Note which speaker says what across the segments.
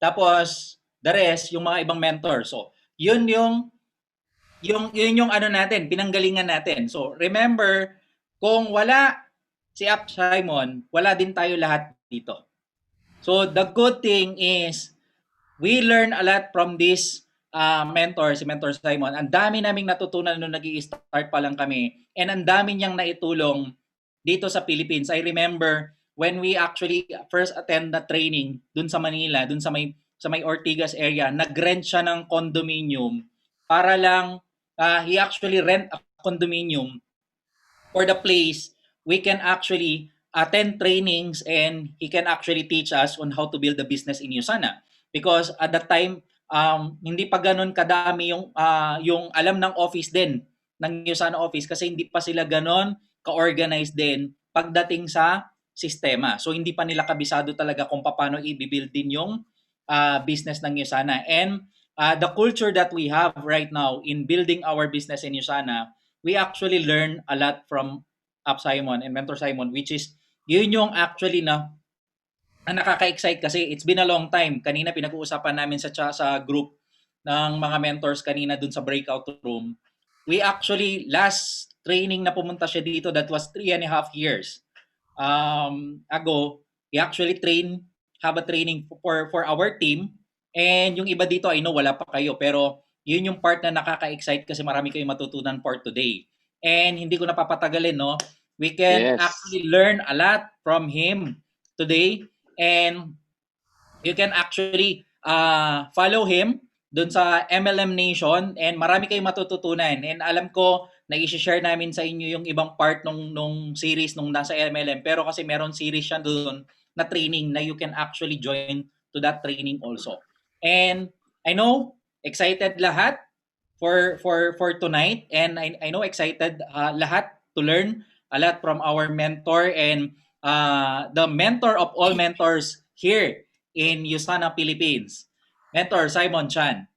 Speaker 1: Tapos, the rest, yung mga ibang mentor. So, yun yung ano natin, pinanggalingan natin. So, remember, kung wala si Up Simon, wala din tayo lahat dito. So, the good thing is, we learn a lot from this mentor, si Mentor Simon. Ang dami naming natutunan nung nag-i-start pa lang kami. And ang dami niyang naitulong dito sa Philippines. I remember when we actually first attend the training dun sa Manila, dun sa may Ortigas area, nag-rent siya ng condominium para lang, he actually rent a condominium for the place we can actually attend trainings and he can actually teach us on how to build a business in Usana. Because at that time, hindi pa ganun kadami yung alam ng office din, ng Usana office, kasi hindi pa sila ganun ka-organized din pagdating sa sistema. So hindi pa nila kabisado talaga kung paano i-build din yung business ng Usana. And the culture that we have right now in building our business in Usana, we actually learn a lot from Up Simon and Mentor Simon, which is yun yung actually na ang nakaka-excite kasi it's been a long time. Kanina pinag-uusapan namin sa group ng mga mentors kanina dun sa breakout room. We actually, last training na pumunta siya dito, that was 3.5 years ago. We actually have a training for our team. And yung iba dito, I know wala pa kayo, pero yun yung part na nakaka-excite kasi marami kayong matutunan for today. And hindi ko napapatagalin, no? We can
Speaker 2: Yes.
Speaker 1: actually learn a lot from him today. And you can actually follow him dun sa MLM Nation and marami kayong matututunan. And alam ko na i-share namin sa inyo yung ibang part nung series nung nasa MLM. Pero kasi meron series siya dun na training na you can actually join to that training also. And I know excited lahat for tonight, and I know excited lahat to learn a lot from our mentor and the mentor of all mentors here in Usana, Philippines, Mentor Simon Chan.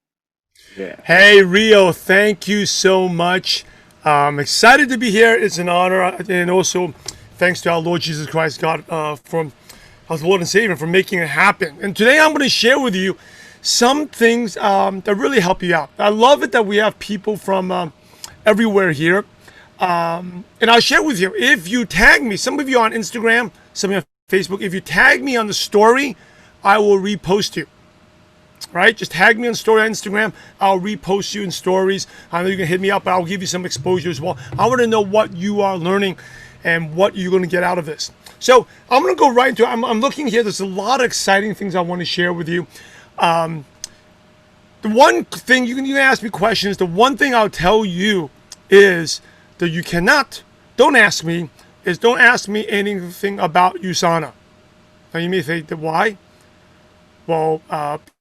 Speaker 2: Yeah.
Speaker 3: Hey, Rio, thank you so much. I'm excited to be here. It's an honor. And also, thanks to our Lord Jesus Christ, God, for our Lord and Savior, for making it happen. And today I'm going to share with you some things that really help you out. I love it that we have people from everywhere here. And I'll share with you, if you tag me, some of you on Instagram, some of you on Facebook, if you tag me on the story, I will repost you. Right? Just tag me on story on Instagram. I'll repost you in stories. I know you can hit me up, but I'll give you some exposure as well. I want to know what you are learning and what you're going to get out of this. So I'm going to go right into it. I'm looking here. There's a lot of exciting things I want to share with you. The one thing you can ask me questions. The one thing I'll tell you is that you cannot, don't ask me anything about USANA. Now you may think, why? Well,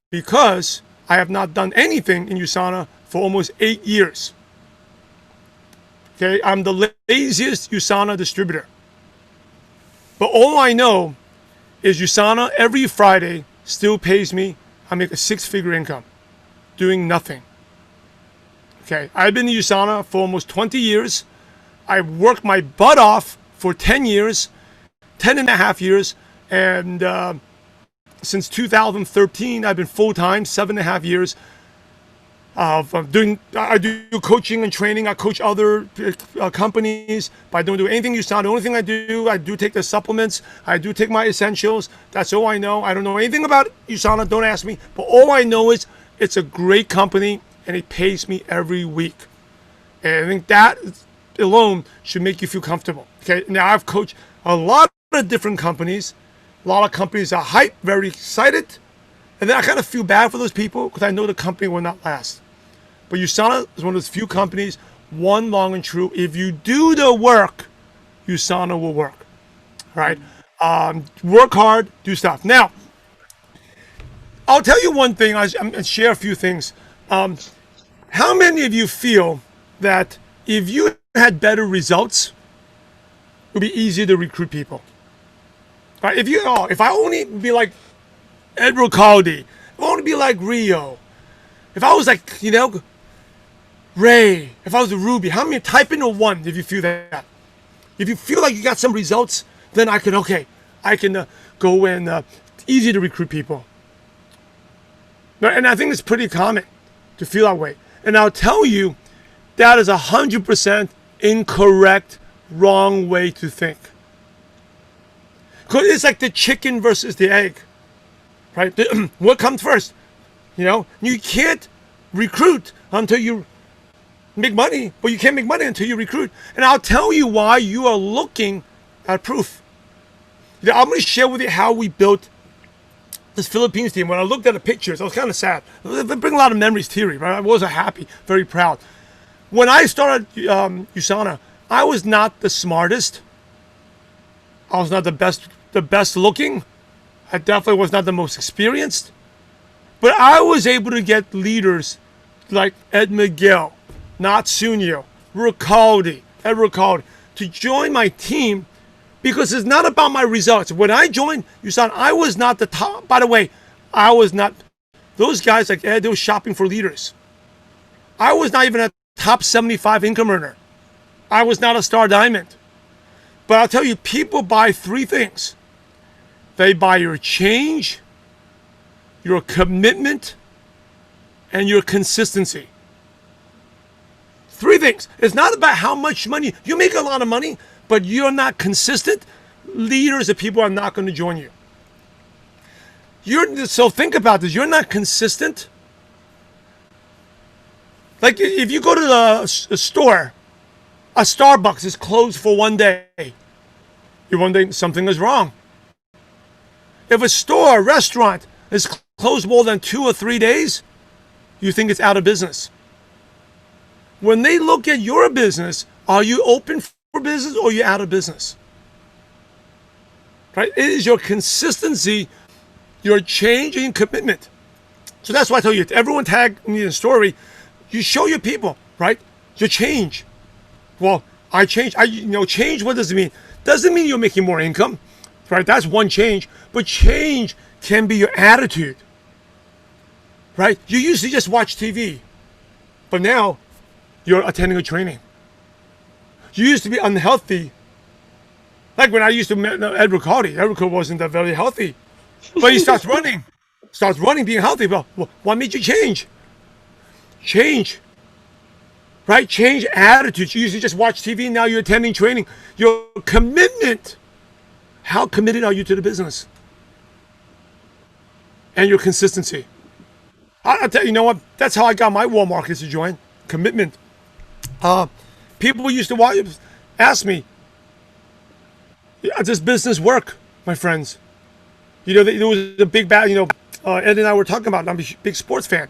Speaker 3: because I have not done anything in USANA for almost 8 years. Okay, I'm the laziest USANA distributor. But all I know is USANA every Friday still pays me. I make a 6-figure income doing nothing. Okay, I've been in USANA for almost 20 years. I worked my butt off for 10 years, 10 and a half years, and since 2013, I've been full-time, 7.5 years. I do coaching and training. I coach other companies, but I don't do anything USANA. The only thing I do take the supplements. I do take my essentials. That's all I know. I don't know anything about USANA. Don't ask me. But all I know is it's a great company, and it pays me every week. And I think that alone should make you feel comfortable. Okay, now I've coached a lot of different companies. A lot of companies are hyped, very excited, and then I kind of feel bad for those people because I know the company will not last. But USANA is one of those few companies, one long and true. If you do the work, USANA will work. All right, work hard, do stuff. Now, I'll tell you one thing. I'll share a few things. How many of you feel that if you had better results, it would be easier to recruit people? Right? If I only be like Edward Caldi, if I only be like Rio, if I was like, Ray, if I was a Ruby, how many, type in a 1 if you feel that. If you feel like you got some results, then I can go and easy to recruit people. And I think it's pretty common to feel that way. And I'll tell you, that is 100% incorrect, wrong way to think. Because it's like the chicken versus the egg, right? What comes first? You can't recruit until you make money, but you can't make money until you recruit. And I'll tell you why you are looking at proof. I'm going to share with you how we built this Philippines team. When I looked at the pictures, I was kind of sad. They bring a lot of memories to you, right? I wasn't happy, very proud. When I started USANA, I was not the smartest. I was not the best looking. I definitely was not the most experienced. But I was able to get leaders like Ed Miguel, Natsunio, Ed Ricaldi, to join my team because it's not about my results. When I joined USANA, I was not the top. By the way, I was not. Those guys like Ed, they were shopping for leaders. I was not even a top 75 income earner. I was not a star diamond. But I'll tell you, people buy three things. They buy your change, your commitment, and your consistency. Three things. It's not about how much money. You make a lot of money, but you're not consistent. Leaders of people are not going to join you. So think about this. You're not consistent. Like if you go to a store, a Starbucks is closed for one day. You're wondering something is wrong. If a restaurant is closed more than 2 or 3 days, you think it's out of business. When they look at your business, are you open for business or are you out of business? Right? It is your consistency, your change, and your commitment. So that's why I tell you, if everyone tag me in a story, you show your people, right? Your change. Well, I changed. Change, what does it mean? Doesn't mean you're making more income, right? That's one change. But change can be your attitude, right? You used to just watch TV, but now you're attending a training. You used to be unhealthy. Like when I used to meet Ed Ricaldi. Ed Ricaldi wasn't that very healthy, but he starts running, being healthy. Well, what made you change? Change. Right? Change attitudes. You used to just watch TV, now you're attending training. Your commitment. How committed are you to the business? And your consistency. I'll tell you, that's how I got my wall markets to join. Commitment. People used to ask me, does business work, my friends? There was a big bad, Ed and I were talking about it. I'm a big sports fan.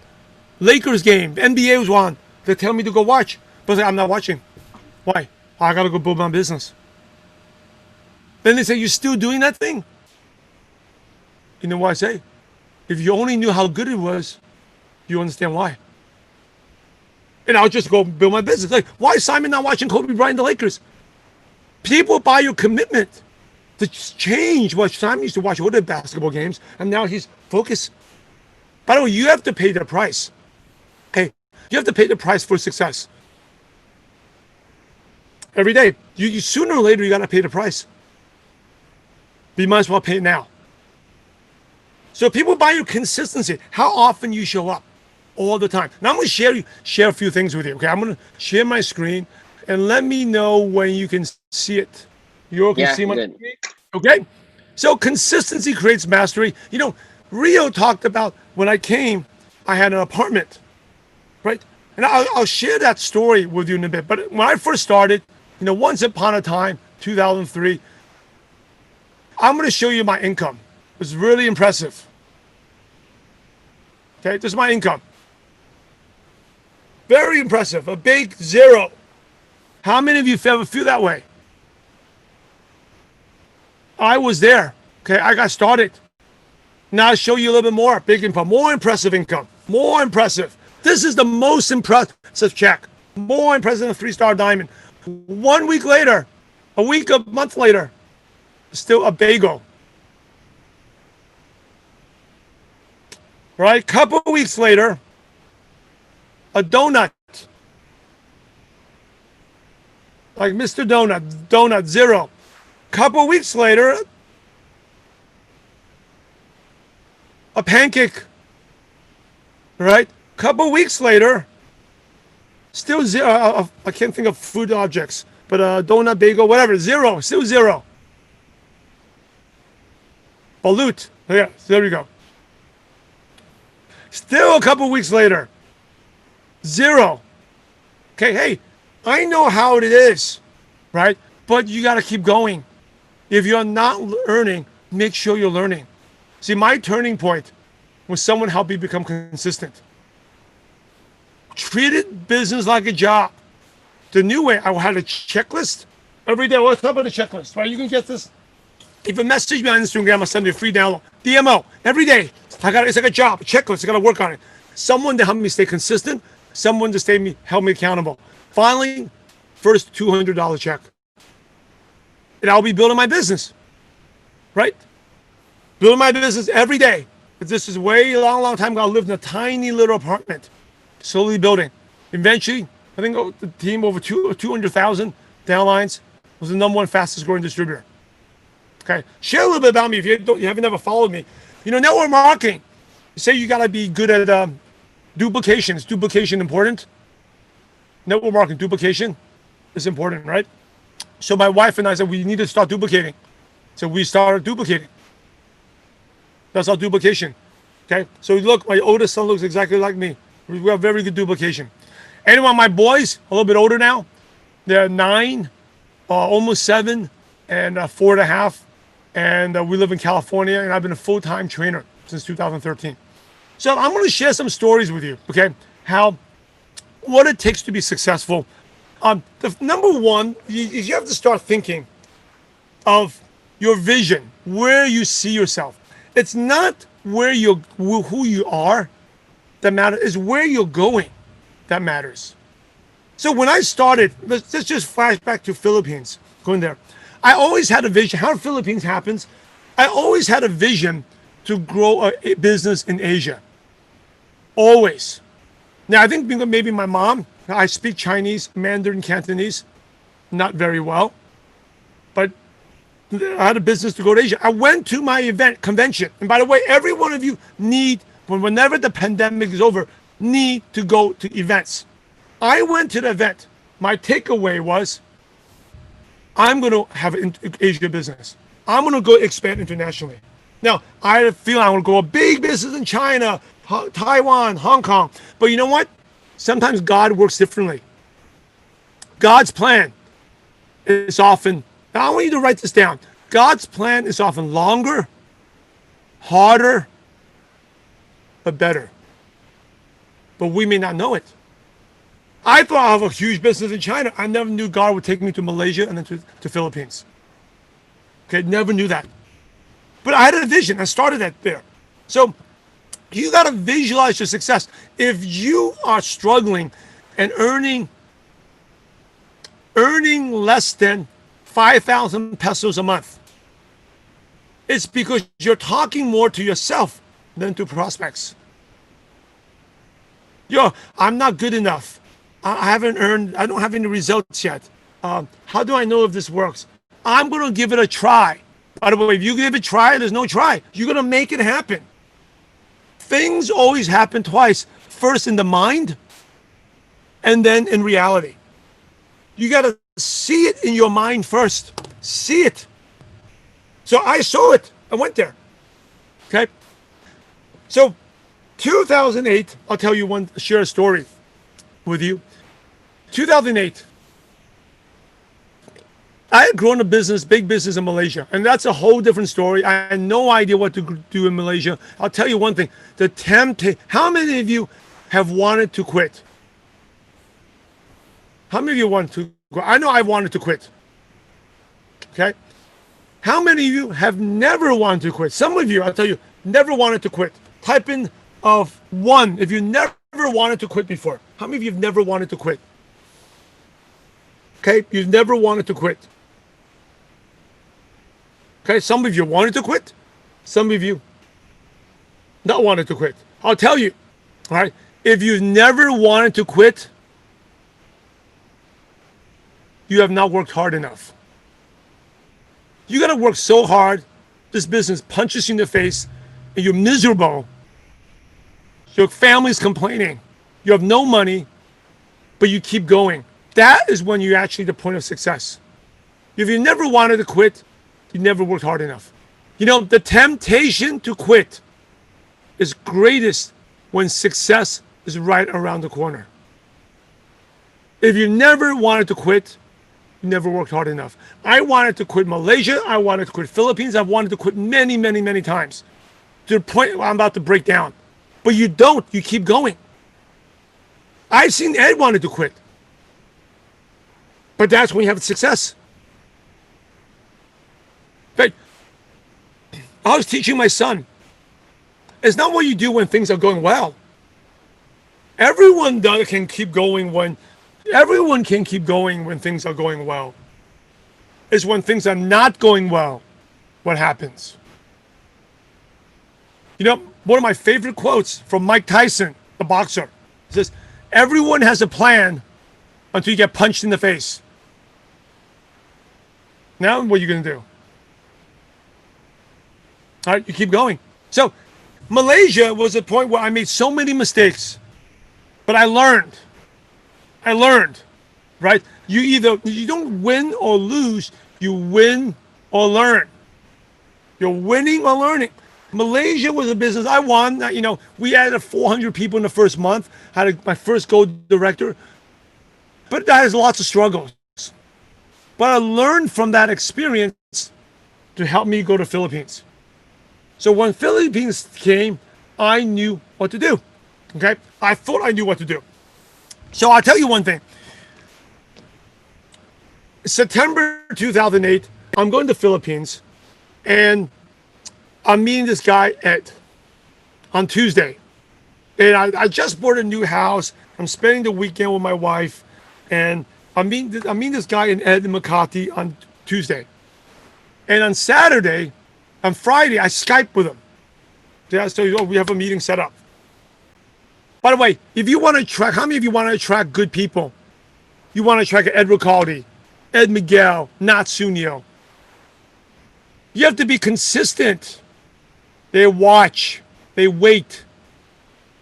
Speaker 3: Lakers game, NBA was on. They tell me to go watch, but I'm not watching. Why? I gotta go build my business. Then they say, you're still doing that thing? You know what I say? If you only knew how good it was, you understand why. And I'll just go build my business. Like, why is Simon not watching Kobe Bryant, the Lakers? People buy your commitment to change. Well, Simon used to watch all the basketball games, and now he's focused. By the way, you have to pay the price. Okay? You have to pay the price for success. Every day. You sooner or later, you got to pay the price. But you might as well pay it now. So people buy your consistency. How often you show up? All the time. Now I'm going to share a few things with you. Okay, I'm going to share my screen and let me know when you can see it. You all can see my screen? Okay? So consistency creates mastery. Rio talked about when I came, I had an apartment. Right? And I'll share that story with you in a bit. But when I first started, once upon a time, 2003, I'm going to show you my income. It was really impressive. Okay, this is my income. Very impressive. A big zero. How many of you ever feel that way? I was there. Okay, I got started. Now I'll show you a little bit more. Big income. More impressive income. More impressive. This is the most impressive check. More impressive than a 3-star diamond. 1 week later, a month later, still a bagel. Right? Couple of weeks later, a donut. Like Mr. Donut, zero. Couple of weeks later, a pancake. right? Couple weeks later, still zero. I can't think of food objects, but donut, bagel, whatever, zero, still zero. Balut, yeah, so there we go. Still a couple weeks later, zero. Okay, hey, I know how it is, right? But you got to keep going. If you're not earning, make sure you're learning. See, my turning point was someone helped me become consistent. Treated business like a job. The new way, I had a checklist every day. What's up with the checklist, right? You can get this. If you message me on Instagram, I'll send you a free download. DMO every day. It's like a job, a checklist. I got to work on it. Someone to help me stay consistent. Someone to help me accountable. Finally, first $200 check, and I'll be building my business. Right? Building my business every day. But this is way a long time ago. I lived in a tiny little apartment, slowly building. Eventually, I think the team over 200,000 downlines was the #1 fastest growing distributor. Okay, share a little bit about me if you haven't ever followed me. You know, network marketing. You say you gotta be good at duplication. Is duplication important? Network marketing duplication is important, right? So my wife and I said we need to start duplicating. So we started duplicating. That's our duplication. Okay, so look, my oldest son looks exactly like me. We have very good duplication. Anyone, my boys, a little bit older now, they're 9, almost 7, and 4.5. And we live in California, and I've been a full-time trainer since 2013. So I'm going to share some stories with you, okay? What it takes to be successful. The number one, you have to start thinking of your vision, where you see yourself. It's not who you are that matters, it's where you're going that matters. So when I started, let's just flash back to Philippines, going there. I always had a vision. How Philippines happens, I always had a vision to grow a business in Asia. Always. Now, I think maybe my mom, I speak Chinese, Mandarin, Cantonese, not very well, but I had a business to go to Asia. I went to my convention. And by the way, every one of you whenever the pandemic is over, need to go to events. I went to the event. My takeaway was, I'm going to have an Asia business. I'm going to go expand internationally. Now, I feel I want to grow a big business in China, Taiwan, Hong Kong. But you know what? Sometimes God works differently. God's plan is often, now I want you to write this down. God's plan is often longer, harder, but better. But we may not know it. I thought I have a huge business in China. I never knew God would take me to Malaysia and then to Philippines. Okay, never knew that. But I had a vision. I started that there. So you got to visualize your success. If you are struggling and earning less than 5,000 pesos a month, it's because you're talking more to yourself than to prospects. I'm not good enough. I don't have any results yet. How do I know if this works? I'm going to give it a try. By the way, if you give it a try, there's no try. You're going to make it happen. Things always happen twice. First in the mind, and then in reality. You got to see it in your mind first. See it. So I saw it. I went there. Okay? So 2008, I'll tell you share a story with you. 2008, I had grown a big business in Malaysia, and that's a whole different story. I had no idea what to do in Malaysia. I'll tell you one thing, how many of you have wanted to quit? How many of you want to quit? I know I wanted to quit. Okay? How many of you have never wanted to quit? Some of you, I'll tell you, never wanted to quit. Type in of 1 if you never wanted to quit before. How many of you have never wanted to quit? Okay, you've never wanted to quit. Okay, some of you wanted to quit. Some of you not wanted to quit. I'll tell you, all right, if you've never wanted to quit, you have not worked hard enough. You got to work so hard, this business punches you in the face, and you're miserable. Your family's complaining. You have no money, but you keep going. That is when you're actually the point of success. If you never wanted to quit, you never worked hard enough. You know, the temptation to quit is greatest when success is right around the corner. If you never wanted to quit, you never worked hard enough. I wanted to quit Malaysia. I wanted to quit Philippines. I've wanted to quit many, many, many times to the point where I'm about to break down. But you don't. You keep going. I've seen Ed wanted to quit. But that's when you have success. Okay. I was teaching my son. It's not what you do when things are going well. Everyone can keep going when things are going well. It's when things are not going well what happens. You know, one of my favorite quotes from Mike Tyson, the boxer, says, everyone has a plan until you get punched in the face. Now, what are you going to do? All right, you keep going. So, Malaysia was a point where I made so many mistakes, but I learned, right? You don't win or lose, you win or learn. You're winning or learning. Malaysia was a business I won. You know, we added 400 people in the first month, my first gold director, but that has lots of struggles. But I learned from that experience to help me go to Philippines. So when Philippines came, I knew what to do. Okay? I thought I knew what to do. So I'll tell you one thing. September 2008, I'm going to the Philippines, and I'm meeting this guy, Ed, on Tuesday. And I just bought a new house. I'm spending the weekend with my wife, and I'm meeting this guy in Ed in Makati on Tuesday. And on Friday, I Skype with him. Yeah, so we have a meeting set up. By the way, if you want to attract, how many of you want to attract good people? You want to attract Ed Ricaldi, Ed Miguel, Natsunio. You have to be consistent. They watch, they wait,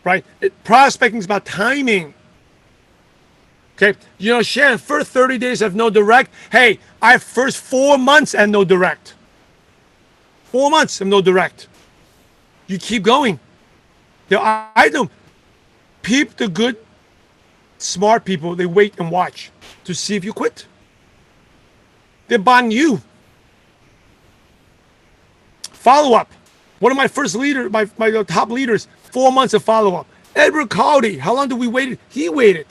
Speaker 3: right? Prospecting is about timing. Okay, you know, Shan, first 30 days of no direct. Hey, I first 4 months and no direct. 4 months and no direct. You keep going. You know, I know the good, smart people, they wait and watch to see if you quit. They're buying you. Follow up. One of my first leaders, my top leaders, 4 months of follow up. Ed Ricaldi, how long did we wait? He waited.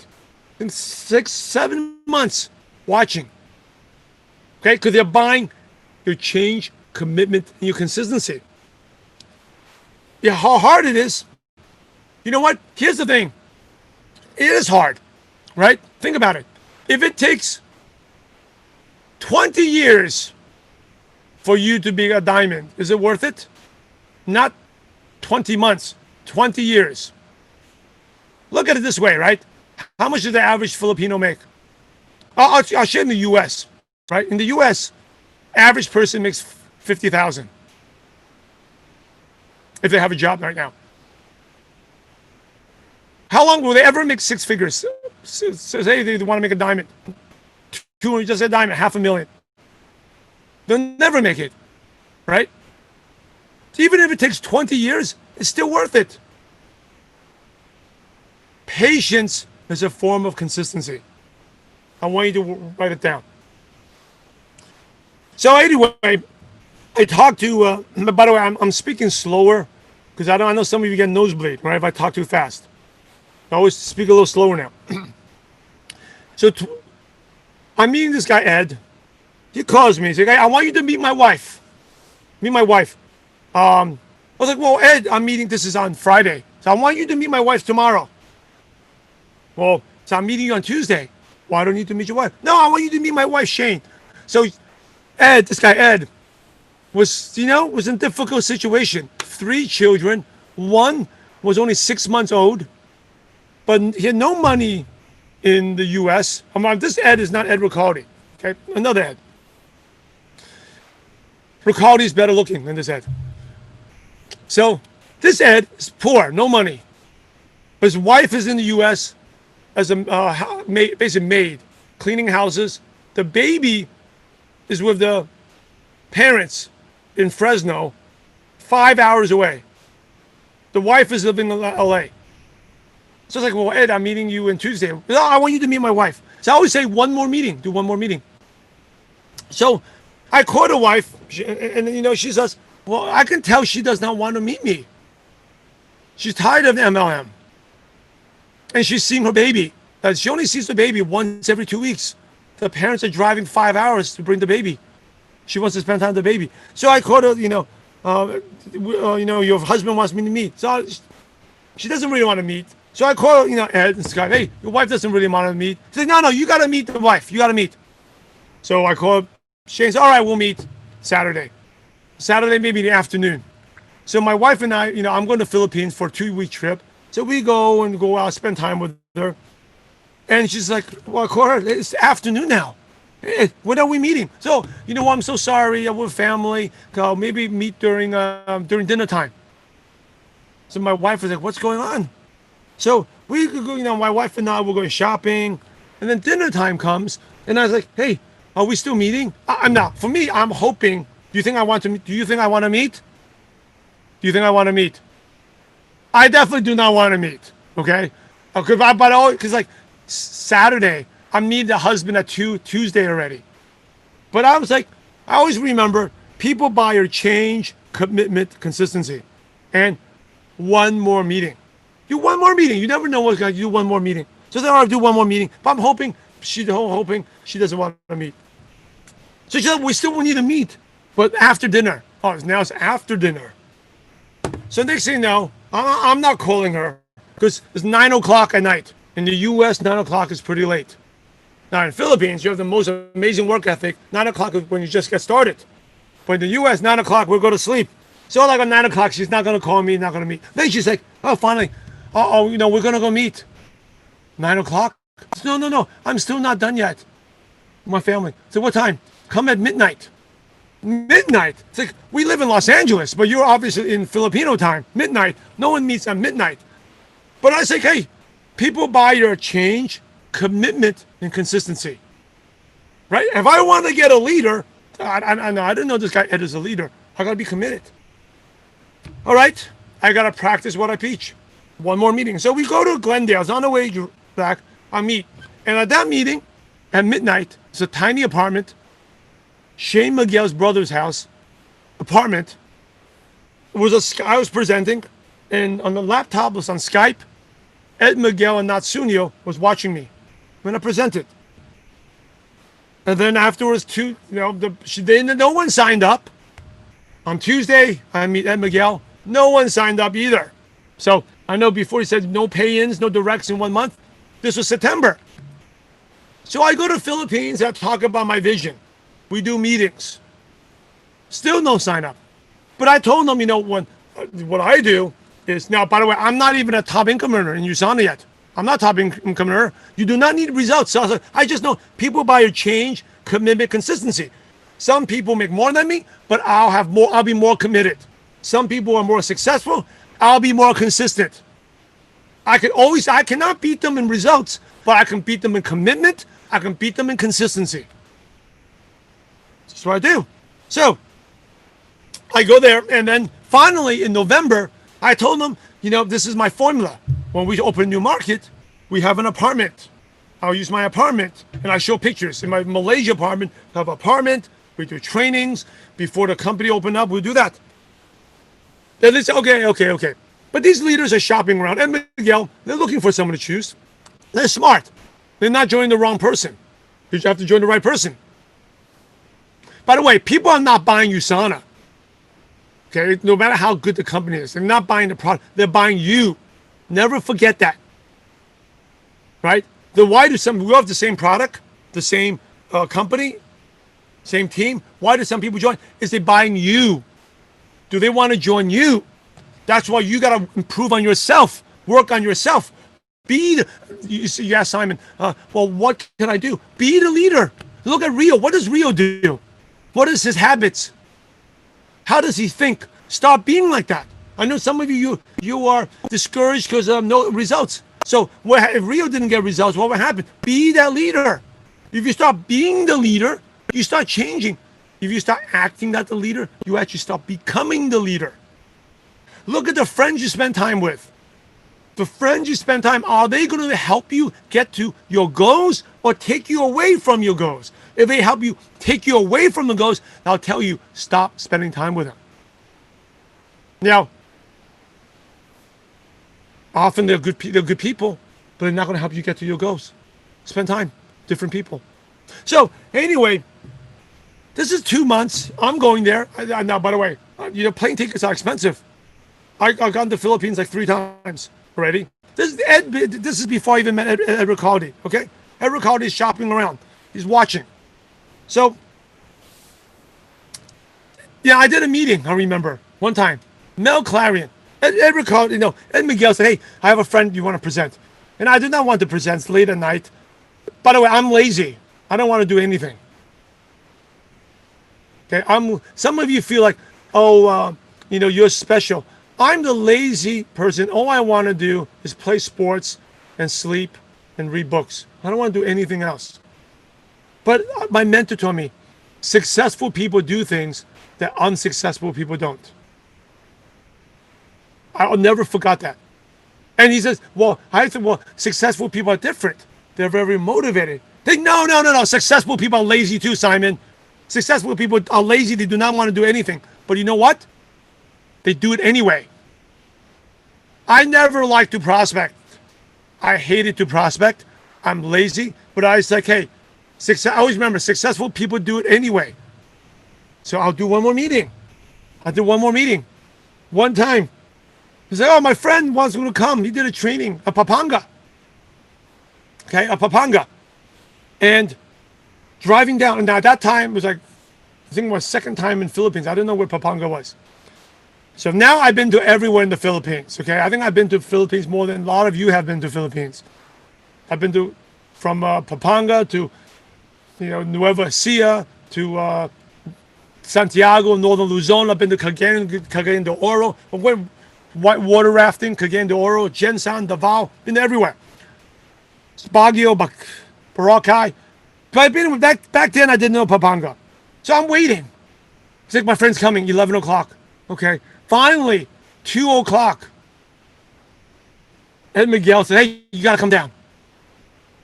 Speaker 3: In 6, 7 months watching. Okay, because they're buying your change, commitment, and your consistency. Yeah, how hard it is. You know what? Here's the thing. It is hard, right? Think about it. If it takes 20 years for you to be a diamond, is it worth it? Not 20 months, 20 years. Look at it this way, right? How much does the average Filipino make? I'll share in the U.S., right? In the U.S., average person makes $50,000 if they have a job right now. How long will they ever make six figures? Say they want to make a diamond. Just a diamond, $500,000. They'll never make it, right? Even if it takes 20 years, it's still worth it. Patience is a form of consistency. I want you to write it down. So anyway, I talked to, by the way, I'm speaking slower because I know some of you get nosebleed, right? If I talk too fast. I always speak a little slower now. So I'm meeting this guy, Ed. He calls me. He's like, hey, I want you to meet my wife. Meet my wife. I was like, well, Ed, this is on Friday. So I want you to meet my wife tomorrow. Well, so I'm meeting you on Tuesday. Why don't you need to meet your wife? No, I want you to meet my wife, Shane. So Ed, this guy, Ed, was in a difficult situation. 3 children. 1 was only 6 months old. But he had no money in the U.S. This Ed is not Ed Ricaldi. Okay, another Ed. Ricaldi is better looking than this Ed. So this Ed is poor, no money. His wife is in the U.S. as a basic maid, cleaning houses. The baby is with the parents in Fresno, 5 hours away. The wife is living in LA. So it's like, well, Ed, I'm meeting you on Tuesday. No, I want you to meet my wife. So I always say one more meeting, do one more meeting. So I called the wife, and you know, she says, well, I can tell she does not want to meet me. She's tired of MLM. And she's seeing her baby. She only sees the baby once every 2 weeks. The parents are driving 5 hours to bring the baby. She wants to spend time with the baby. So I called her, your husband wants me to meet. So she doesn't really want to meet. So I called, Ed and Scott. Hey, your wife doesn't really want to meet. She said, no, you got to meet the wife. You got to meet. So I called Shane. Said, all right, we'll meet Saturday. Saturday, maybe in the afternoon. So my wife and I, I'm going to the Philippines for a 2-week trip. So we go out, spend time with her. And she's like, well, I called her. It's afternoon now. Hey, when are we meeting? So, you know what? I'm so sorry. I'm with family. Maybe meet during dinner time. So my wife was like, what's going on? So we could go, my wife and I were going shopping. And then dinner time comes. And I was like, hey, are we still meeting? I'm not. For me, I'm hoping. Do you think I want to meet? Do you think I want to meet? Do you think I want to meet? I definitely do not want to meet. Okay? Because like Saturday, I'm meeting the husband at Tuesday already. But I was like, I always remember people buy your change, commitment, consistency. And one more meeting. Do one more meeting. You never know what's going to do one more meeting. So then I'll do one more meeting. But I'm hoping she doesn't want to meet. So she said, we still need to meet. But after dinner. Oh, now it's after dinner. So next thing you know, I'm not calling her because it's 9 o'clock at night. In the U.S., 9 o'clock is pretty late. Now in the Philippines, you have the most amazing work ethic. 9 o'clock is when you just get started. But in the U.S., 9 o'clock, we'll go to sleep. So like at 9 o'clock, she's not going to call me, not going to meet. Then she's like, oh, finally, we're going to go meet. 9 o'clock? No, I'm still not done yet. My family. So what time? Come at midnight. Midnight? It's like, we live in Los Angeles, but you're obviously in Filipino time. Midnight. No one meets at midnight. But I say, hey, people buy your change, commitment, and consistency. Right? If I want to get a leader, I didn't know this guy Ed is a leader. I got to be committed. All right? I got to practice what I preach. One more meeting. So we go to Glendale. It's on the way back. I meet. And at that meeting, at midnight, it's a tiny apartment. Shane Miguel's brother's house, apartment. I was presenting, and on the laptop was on Skype. Ed Miguel and Natsunio was watching me when I presented. And then afterwards, no one signed up. On Tuesday, I meet Ed Miguel. No one signed up either. So I know before he said no pay-ins, no directs in 1 month. This was September. So I go to the Philippines and I talk about my vision. We do meetings. Still no sign up. But I told them, what I do is, now, by the way, I'm not even a top income earner in USANA yet. I'm not top income earner. You do not need results. So I just know people buy your change, commitment, consistency. Some people make more than me, but I'll be more committed. Some people are more successful. I'll be more consistent. I cannot beat them in results, but I can beat them in commitment. I can beat them in consistency. That's what I do. So I go there, and then finally in November, I told them, this is my formula. When we open a new market, we have an apartment. I'll use my apartment, and I show pictures. In my Malaysia apartment, I have an apartment. We do trainings. Before the company open up, we'll do that. Then they say, okay. But these leaders are shopping around. And Miguel, they're looking for someone to choose. They're smart. They're not joining the wrong person. You have to join the right person. By the way, people are not buying USANA. Okay, no matter how good the company is, they're not buying the product. They're buying you. Never forget that. Right? Then why do we have the same product, the same company, same team? Why do some people join? Is they buying you? Do they want to join you? That's why you got to improve on yourself, work on yourself. You ask Simon, well, what can I do? Be the leader. Look at Rio. What does Rio do? What is his habits? How does he think? Start being like that. I know some of you are discouraged because of no results. So if Rio didn't get results, what would happen? Be that leader. If you start being the leader, you start changing. If you start acting like the leader, you actually start becoming the leader. Look at the friends you spend time with. The friends you spend time, are they going to help you get to your goals or take you away from your goals? If they help you take you away from the goals, I'll tell you, stop spending time with them. Now, often they're good people, but they're not going to help you get to your goals. Spend time, different people. So anyway, this is 2 months. I'm going there. Now, by the way, plane tickets are expensive. I've gone to the Philippines like 3 times already. This is before I even met Ed Ricaldi, okay? Ed Ricaldi is shopping around. He's watching. So, yeah, I did a meeting, I remember, one time. Mel Clarion, Ed Ricaldi, Ed Miguel said, hey, I have a friend you want to present. And I did not want to present. It's late at night. By the way, I'm lazy. I don't want to do anything. Okay, some of you feel like, you're special. I'm the lazy person. All I want to do is play sports and sleep and read books. I don't want to do anything else. But my mentor told me, successful people do things that unsuccessful people don't. I'll never forget that. And he says, successful people are different. They're very motivated. No. Successful people are lazy too, Simon. Successful people are lazy. They do not want to do anything. But you know what? They do it anyway. I never liked to prospect. I hated to prospect. I'm lazy. But I was like, hey, I always remember, successful people do it anyway. So I'll do one more meeting. One time. He said, my friend wants me to come. He did a training, a Pampanga. Okay, a Pampanga. And driving down, and at that time, it was like, I think it was second time in Philippines. I didn't know where Pampanga was. So now I've been to everywhere in the Philippines, okay? I think I've been to Philippines more than a lot of you have been to Philippines. I've been from Pampanga to, Nueva Ecija to Santiago, Northern Luzon. I've been to Cagayan de Oro. I went white water rafting, Cagayan de Oro, Gensan, Davao. Been everywhere. Baguio, Boracay. But I've been back then. I didn't know Pampanga, so I'm waiting. It's like my friend's coming, 11 o'clock. Okay, finally, 2 o'clock. Ed Miguel said, hey, you gotta come down.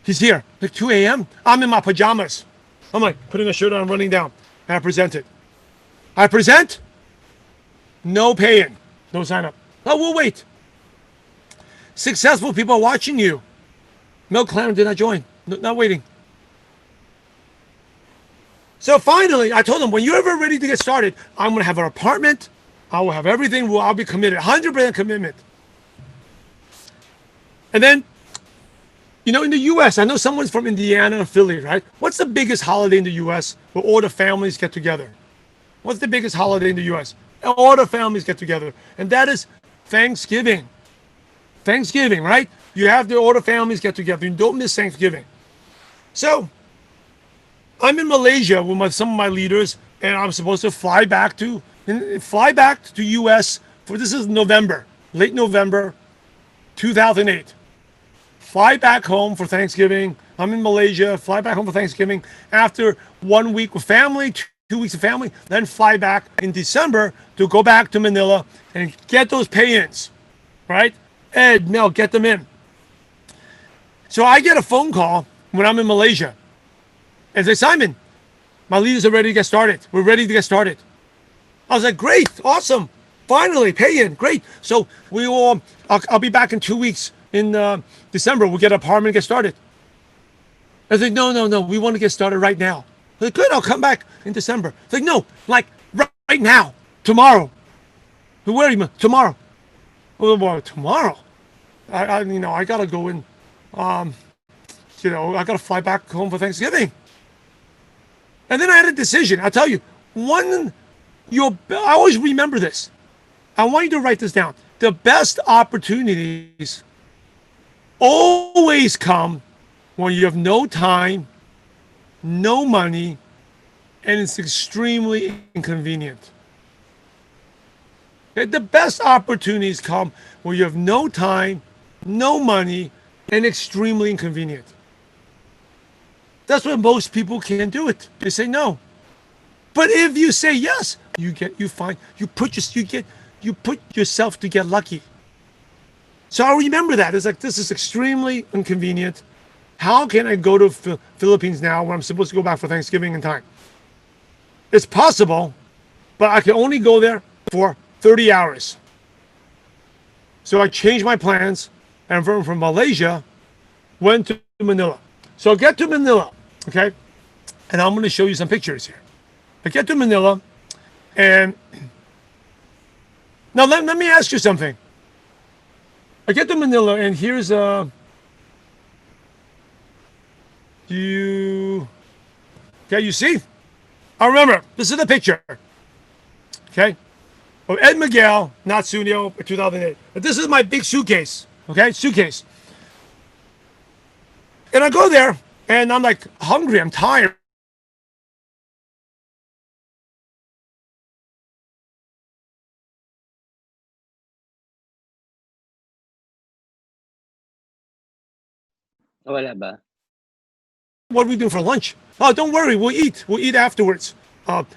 Speaker 3: He's here. Like 2 a.m. I'm in my pajamas. I'm like putting a shirt on, running down. And I presented. I present. No paying. No sign up. Oh, we'll wait. Successful people are watching you. Mel Clarion did not join. Not waiting. So finally, I told him, when you're ever ready to get started, I'm going to have an apartment. I will have everything. I'll be committed. 100% commitment. And then, in the U.S., I know someone's from Indiana or Philly, right? What's the biggest holiday in the U.S. where all the families get together? What's the biggest holiday in the U.S.? All the families get together. And that is Thanksgiving. Thanksgiving, right? You have all the families get together. You don't miss Thanksgiving. So, I'm in Malaysia with some of my leaders, and I'm supposed to fly back to U.S. This is November, late November, 2008. Fly back home for Thanksgiving. I'm in Malaysia. Fly back home for Thanksgiving. After 1 week with family, 2 weeks of family, then fly back in December to go back to Manila and get those pay-ins, right? Ed, Mel, get them in. So I get a phone call when I'm in Malaysia. And say, Simon, my leaders are ready to get started. We're ready to get started. I was like, great, awesome. Finally, pay in, great. So I'll be back in 2 weeks in December. We'll get an apartment and get started. I was like, no, we want to get started right now. I was like, good, I'll come back in December. I was like, no, right now, tomorrow. Where are you? Tomorrow. Well, tomorrow? I got to go in, I got to fly back home for Thanksgiving. And then I had a decision. I'll tell you, I always remember this. I want you to write this down. The best opportunities always come when you have no time, no money, and it's extremely inconvenient. Okay? The best opportunities come where you have no time, no money, and extremely inconvenient. That's why most people can't do it. They say no. But if you say yes, you put yourself to get lucky. So I remember that. It's like, this is extremely inconvenient. How can I go to Philippines now when I'm supposed to go back for Thanksgiving in time? It's possible, but I can only go there for 30 hours. So I changed my plans, and from Malaysia, went to Manila. So I get to Manila, okay? And I'm going to show you some pictures here. I get to Manila, and now let me ask you something. I get to Manila, and here's you see? I remember, this is the picture, okay, of Ed Miguel, not Sunio, 2008. But this is my big suitcase, okay, suitcase. And I go there, and I'm like hungry, I'm tired.
Speaker 2: Wala ba?
Speaker 3: What are we doing for lunch? Oh, don't worry, we'll eat. We'll eat afterwards.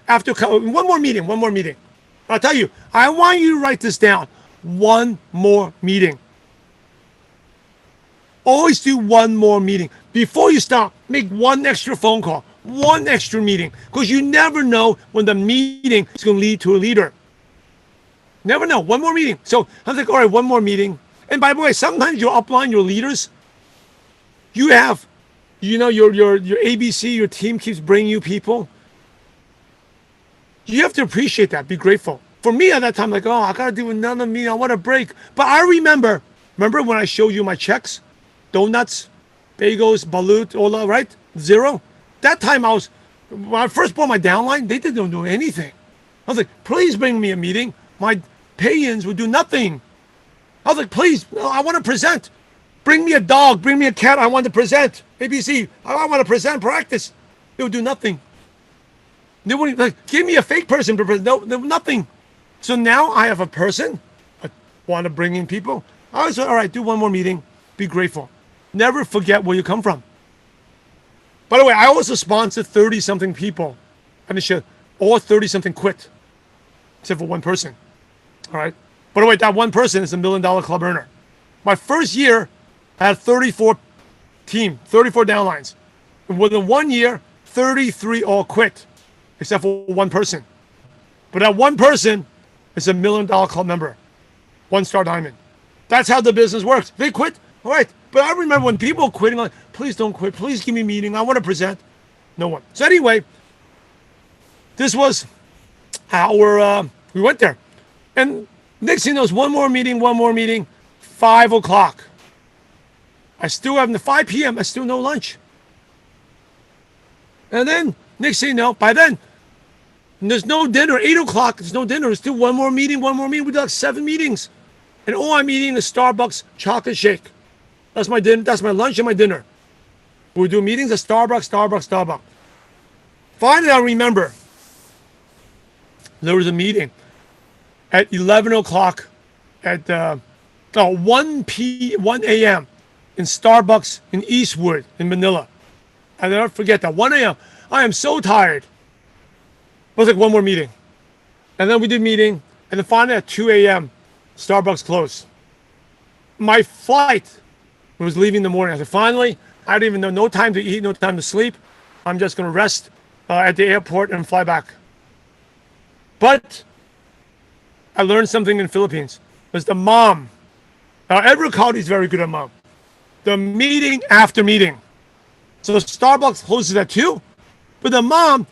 Speaker 3: After one more meeting, one more meeting. I'll tell you, I want you to write this down. One more meeting. Always do one more meeting. Before you stop, make one extra phone call, one extra meeting, because you never know when the meeting is going to lead to a leader. Never know. One more meeting. So I was like, all right, one more meeting. And by the way, sometimes your upline, your leaders, you have, you know, your ABC, your team keeps bringing you people. You have to appreciate that. Be grateful. For me at that time, like, oh, I got to do another meeting. I want a break. But I remember when I showed you my checks? Donuts, bagels, balut, all that, right? Zero. That time when I first bought my downline, they didn't do anything. I was like, please bring me a meeting. My pay-ins would do nothing. I was like, please, I want to present. Bring me a dog, bring me a cat, I want to present. ABC, I want to present practice. They would do nothing. They wouldn't, like, give me a fake person to present. No, nothing. So now I have a person. I want to bring in people. I was, all right, do one more meeting. Be grateful. Never forget where you come from. By the way, I also sponsored 30-something people. I mean, all 30-something quit, except for one person. All right. By the way, that one person is a $1 million club earner. My first year, I had 34 downlines. And within 1 year, 33 all quit, except for one person. But that one person is a $1 million club member, 1-star diamond. That's how the business works. They quit, all right. But I remember when people quitting, like, please don't quit. Please give me a meeting. I want to present. No one. So anyway, this was our, we went there. And next thing you know, one more meeting, 5 o'clock. I still have, 5 p.m., I still no lunch. And then, next thing you know, by then, there's no dinner. 8 o'clock, there's no dinner. There's still one more meeting. We did like 7 meetings. And all I'm eating is Starbucks chocolate shake. That's my dinner. That's my lunch and my dinner. We do meetings at Starbucks. Finally, I remember there was a meeting at 11 o'clock at 1 a.m. in Starbucks in Eastwood in Manila. I'll never forget that. 1 a.m. I am so tired. It was like one more meeting. And then we did meeting. And then finally at 2 a.m., Starbucks closed. My flight was leaving in the morning. I said, finally, I don't even know, no time to eat, no time to sleep. I'm just going to rest at the airport and fly back. But I learned something in the Philippines. There's the mom. Edward Cody is very good at mom. The meeting after meeting. So Starbucks closes at 2. But the mom,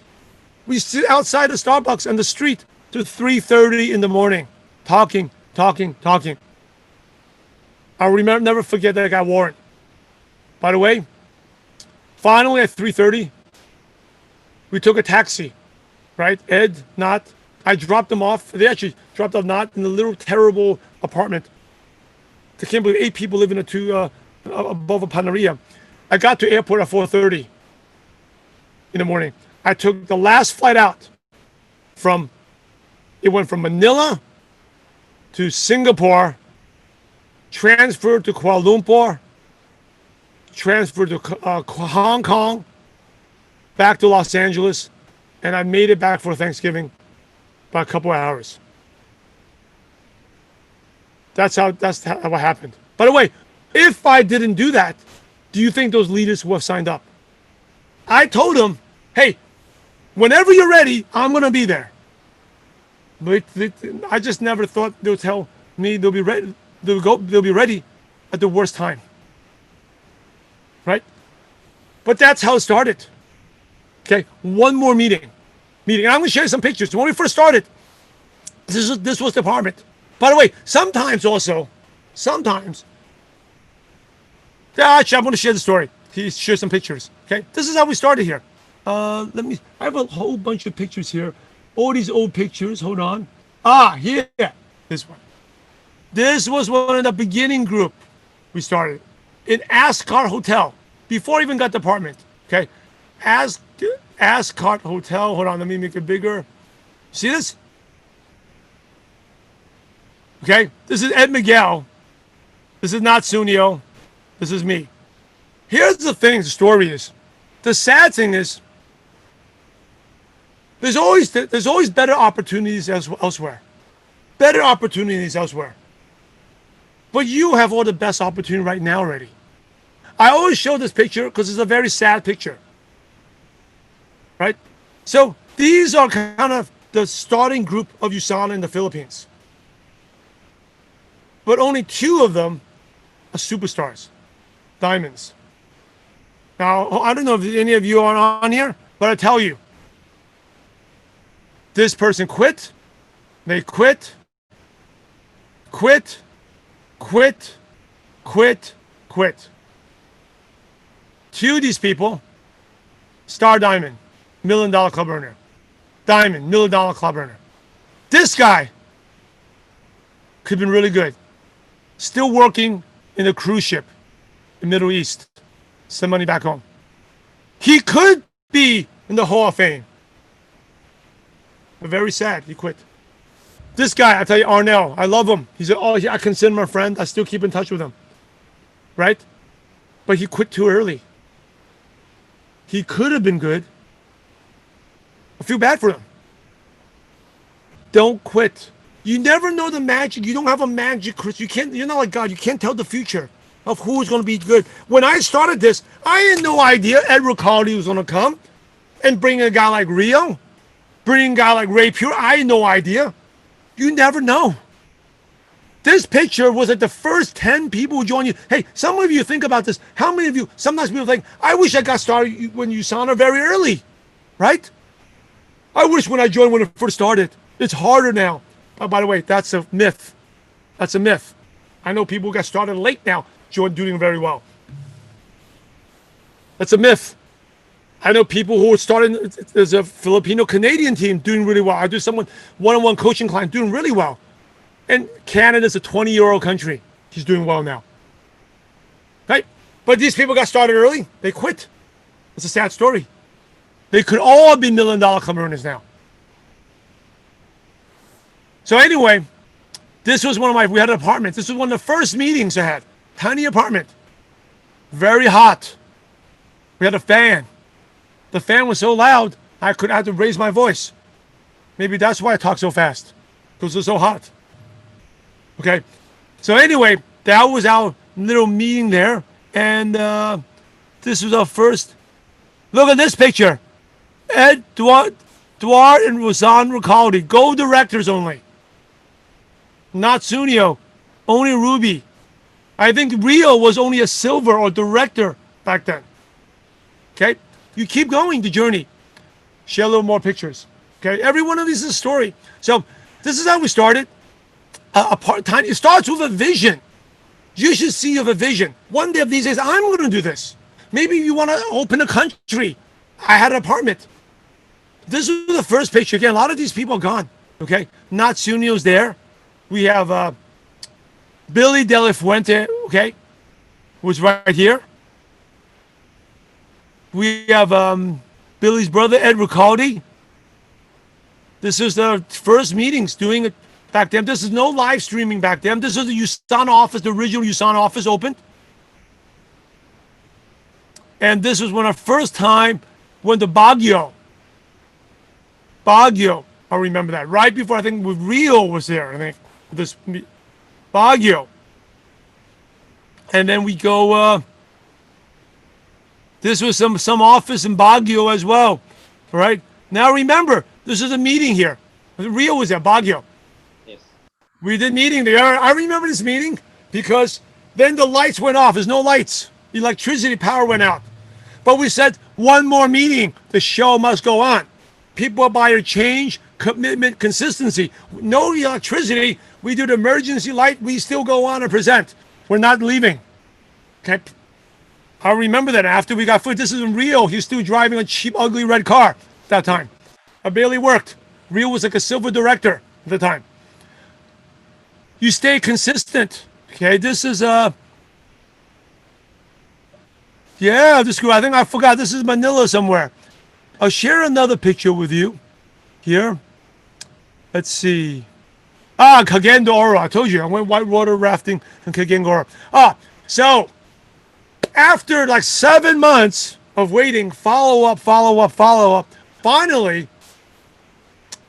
Speaker 3: we sit outside the Starbucks on the street to 3:30 in the morning. Talking. I'll never forget that guy, Warren. By the way, finally at 3:30, we took a taxi, right? Ed, Not. I dropped them off. They actually dropped off Not in a little terrible apartment. I can't believe 8 people live in above a panaria. I got to airport at 4:30 in the morning. I took the last flight out it went from Manila to Singapore, transferred to Kuala Lumpur, transferred to Hong Kong, back to Los Angeles, and I made it back for Thanksgiving by a couple of hours. That's how it happened. By the way, if I didn't do that, do you think those leaders would have signed up? I told them, hey, whenever you're ready, I'm going to be there. But I just never thought they would tell me they'll be ready. They'll be ready at the worst time. Right? But that's how it started. Okay, one more meeting. And I'm going to share some pictures. When we first started, this was the apartment. By the way, sometimes, actually, I'm going to share the story. Share some pictures. Okay, this is how we started here. I have a whole bunch of pictures here. All these old pictures. Hold on. Here. This one. This was one of the beginning group we started in Ascot Hotel before I even got the apartment. Okay, Ascot Hotel. Hold on, let me make it bigger. See this? Okay, this is Ed Miguel. This is not Sunio. This is me. Here's the thing. The story is, the sad thing is, there's always better opportunities elsewhere. Better opportunities elsewhere. But you have all the best opportunity right now already. I always show this picture because it's a very sad picture. Right? So these are kind of the starting group of USANA in the Philippines. But only 2 of them are superstars, diamonds. Now, I don't know if any of you are on here, but I tell you, this person quit, they quit. 2 of these people, star diamond, $1 million club earner. Diamond, $1 million club earner. This guy could have been really good. Still working in a cruise ship in the Middle East. Send money back home. He could be in the Hall of Fame. But very sad, he quit. This guy, I tell you, Arnell, I love him. I consider him a friend. I still keep in touch with him. Right? But he quit too early. He could have been good. I feel bad for him. Don't quit. You never know the magic. You don't have a magic, Chris. You're not like God. You can't tell the future of who is going to be good. When I started this, I had no idea Ed Ricaldi was going to come and bring a guy like Rio, bring a guy like Ray Pure. I had no idea. You never know. This picture was like the first 10 people who joined you. Hey, some of you think about this. How many of you, sometimes people think, I wish I got started when USANA very early, right? I wish when I joined when it first started. It's harder now. Oh, by the way, that's a myth. That's a myth. I know people who got started late now, doing very well. That's a myth. I know people who are starting, there's a Filipino-Canadian team doing really well. I do someone, one-on-one coaching client doing really well. And Canada's a 20-year-old country. He's doing well now. Right? But these people got started early. They quit. It's a sad story. They could all be $1 million club earners now. So anyway, this was we had an apartment. This was one of the first meetings I had. Tiny apartment. Very hot. We had a fan. The fan was so loud, I had to raise my voice. Maybe that's why I talk so fast. Because it's so hot. Okay. So anyway, that was our little meeting there. And this was our first. Look at this picture. Ed, Duarte, and Rosan Ricaldi. Gold directors only. Not Sunio. Only Ruby. I think Rio was only a silver or director back then. Okay? You keep going the journey. Share a little more pictures. Okay? Every one of these is a story. So this is how we started. It starts with a vision. You should see you have a vision. One day of these days, I'm going to do this. Maybe you want to open a country. I had an apartment. This was the first picture. Again, a lot of these people are gone. Okay? Not Sunio's there. We have Billy De La Fuente, okay, who's right here. We have Billy's brother, Ed Ricaldi. This is the first meetings doing back then. This is no live streaming back then. This is the USANA office, the original USANA office opened. And this was when the first time when the Baguio, I remember that. Right before, I think, with Rio was there, I think. This Baguio. And then we go, this was some office in Baguio as well. All right? Now remember, this is a meeting here. Rio was there, Baguio.
Speaker 1: Yes.
Speaker 3: We did meeting there. I remember this meeting because then the lights went off. There's no lights. Electricity power went out. But we said, one more meeting. The show must go on. People buy a change, commitment, consistency. No electricity. We do the emergency light. We still go on and present. We're not leaving. Okay. I remember that after we got food. This is in Rio. He's still driving a cheap, ugly red car at that time. I barely worked. Rio was like a silver director at the time. You stay consistent. Okay. This is yeah, this group. I think I forgot. This is Manila somewhere. I'll share another picture with you here. Let's see. Cagayan de Oro. I told you I went whitewater rafting in Cagayan de Oro. So after like 7 months of waiting, follow up, finally,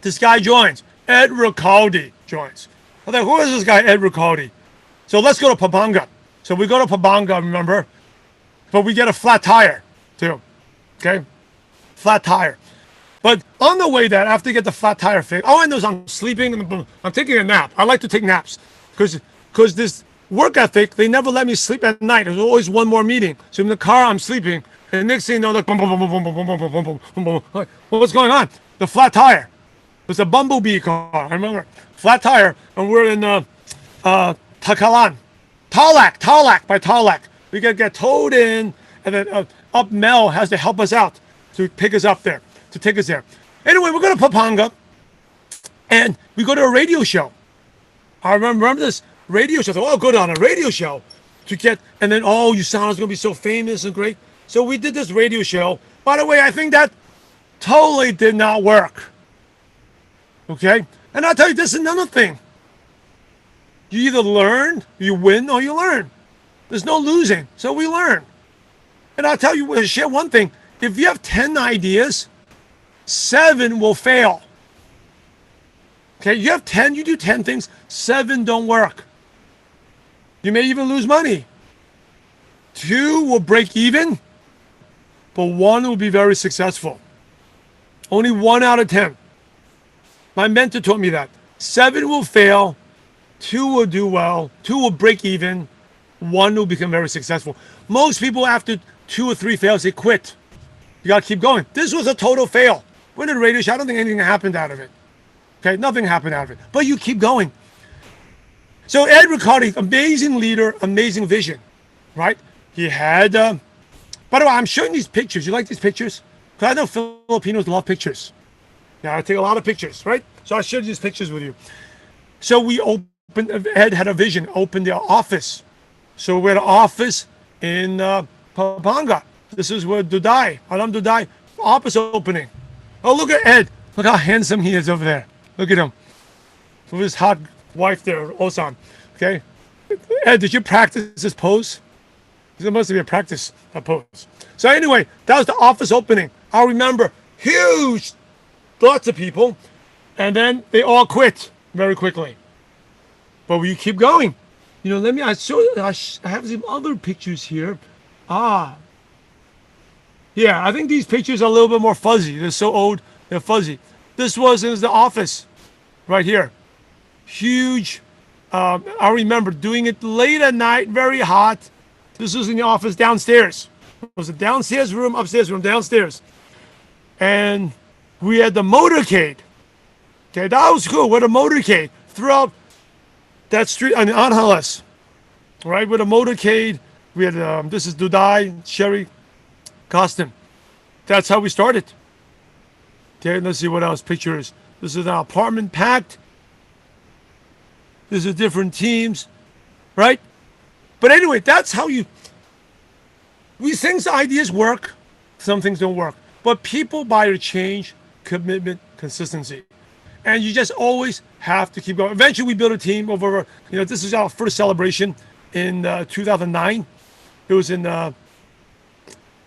Speaker 3: this guy joins. Ed Ricaldi joins. I thought, who is this guy, Ed Ricaldi? So let's go to Pampanga. So we go to Pampanga, remember? But we get a flat tire, too. Okay? Flat tire. But on the way there, after you get the flat tire fixed, all I know is I'm sleeping. I'm taking a nap. I like to take naps. Because this work ethic, they never let me sleep at night. There's always one more meeting. So in the car, I'm sleeping. And next thing you know, like, boom, boom, boom, boom, boom, boom, boom, boom, boom, boom, boom. Like, well, what's going on? The flat tire. It's a Bumblebee car. I remember. Flat tire. And we're in Takalan. Tarlac by Tarlac. We gotta get towed in, and then up Mel has to help us out to pick us up there, to take us there. Anyway, we're going to Pampanga, and we go to a radio show. I remember this radio show. I thought, oh, go on a radio show to get, and then, oh, USANA's going to be so famous and great. So we did this radio show. By the way, I think that totally did not work. Okay? And I'll tell you, this is another thing. You either learn, you win, or you learn. There's no losing. So we learn. And I'll tell you, share one thing. If you have 10 ideas, 7 will fail. Okay, you have 10, you do 10 things, 7 don't work. You may even lose money. 2 will break even, but 1 will be very successful. Only 1 out of 10. My mentor taught me that. 7 will fail, 2 will do well, 2 will break even, 1 will become very successful. Most people after 2 or 3 fails, they quit. You gotta keep going. This was a total fail. We're in a radio show. I don't think anything happened out of it. Okay, nothing happened out of it. But you keep going. So Ed Ricaldi, amazing leader, amazing vision, right? He had, by the way, I'm showing these pictures. You like these pictures? Because I know Filipinos love pictures. Yeah, I take a lot of pictures, right? So I shared these pictures with you. So we opened, Ed had a vision, opened the office. So we're at an office in Pampanga. This is where Duday, Alam Duday, office opening. Oh, look at Ed. Look how handsome he is over there. Look at him. With his hot wife there, Osan. Okay? Ed, did you practice this pose? There must be a practice pose. So anyway, that was the office opening. I remember huge, lots of people, and then they all quit very quickly. But we keep going. You know, I have some other pictures here. Yeah, I think these pictures are a little bit more fuzzy. They're so old, they're fuzzy. This was in the office, right here. Huge. I remember doing it late at night, very hot. This was in the office downstairs. It was a downstairs room, upstairs room, downstairs. And we had the motorcade. Okay, that was cool. With a motorcade throughout that street on Angeles. Right, with a motorcade. We had, this is Duday, Sherry, Costin. That's how we started. Okay, let's see what else. Pictures. This is an apartment packed. This is different teams, right? But anyway, that's how these things, ideas work. Some things don't work. But people buy a change, commitment, consistency. And you just always have to keep going. Eventually, we built a team over. This is our first celebration in 2009. It was in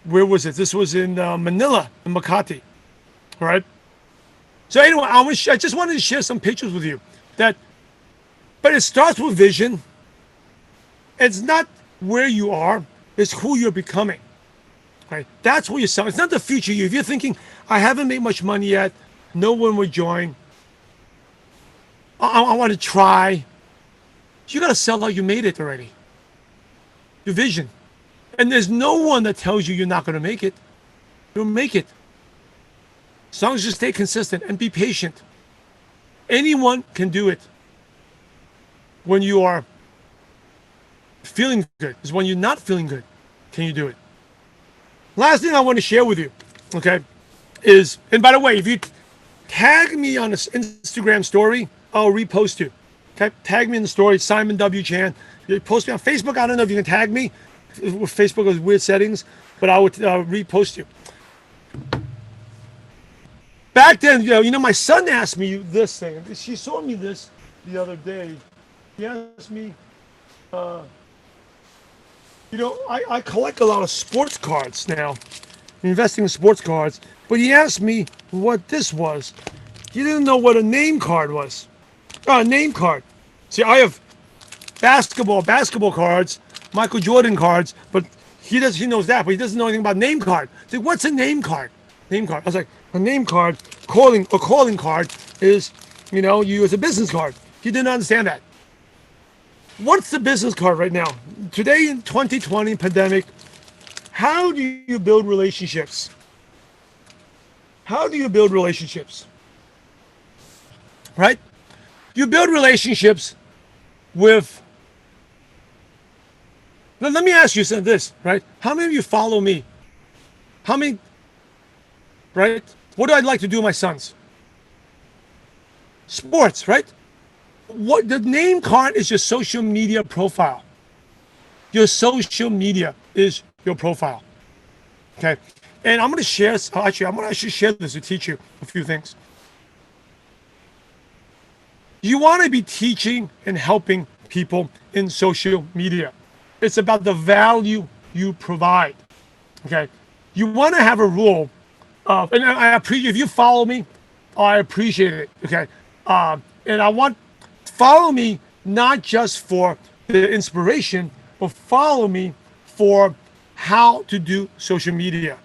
Speaker 3: where was it? This was in Manila, in Makati. All right. So anyway, I just wanted to share some pictures with you. But it starts with vision. It's not where you are; it's who you're becoming. Right? That's where you're selling. It's not the future you. If you're thinking, I haven't made much money yet, no one will join. I want to try. You got to sell like you made it already. Your vision. And there's no one that tells you you're not going to make it. You'll make it. As long as you stay consistent and be patient. Anyone can do it. When you are feeling good. Is when you're not feeling good. Can you do it? Last thing I want to share with you, okay, is, and by the way, if you tag me on this Instagram story, I'll repost you. Okay, tag me in the story, Simon W. Chan. You post me on Facebook. I don't know if you can tag me. Facebook has weird settings, but I would repost you. Back then, my son asked me this thing. She saw me this the other day. He asked me, I collect a lot of sports cards now, investing in sports cards. But he asked me what this was. He didn't know what a name card was. A name card. See, I have basketball cards, Michael Jordan cards, but he knows that, but he doesn't know anything about name card. So what's a name card? Name card. I was like, a name card, a calling card is, you as a business card. He didn't understand that. What's the business card right now? Today in 2020 pandemic, how do you build relationships? How do you build relationships? Right? You build relationships with. Let me ask you this, right? How many of you follow me? How many? Right? What do I like to do with my sons? Sports, right? What the name card is your social media profile. Your social media is your profile. Okay? And I'm going to share, I'm going to actually share this to teach you a few things. You want to be teaching and helping people in social media. It's about the value you provide. Okay? You want to have a rule of, and I appreciate, if you follow me, I appreciate it. Okay? And I want, follow me not just for the inspiration, but follow me for how to do social media.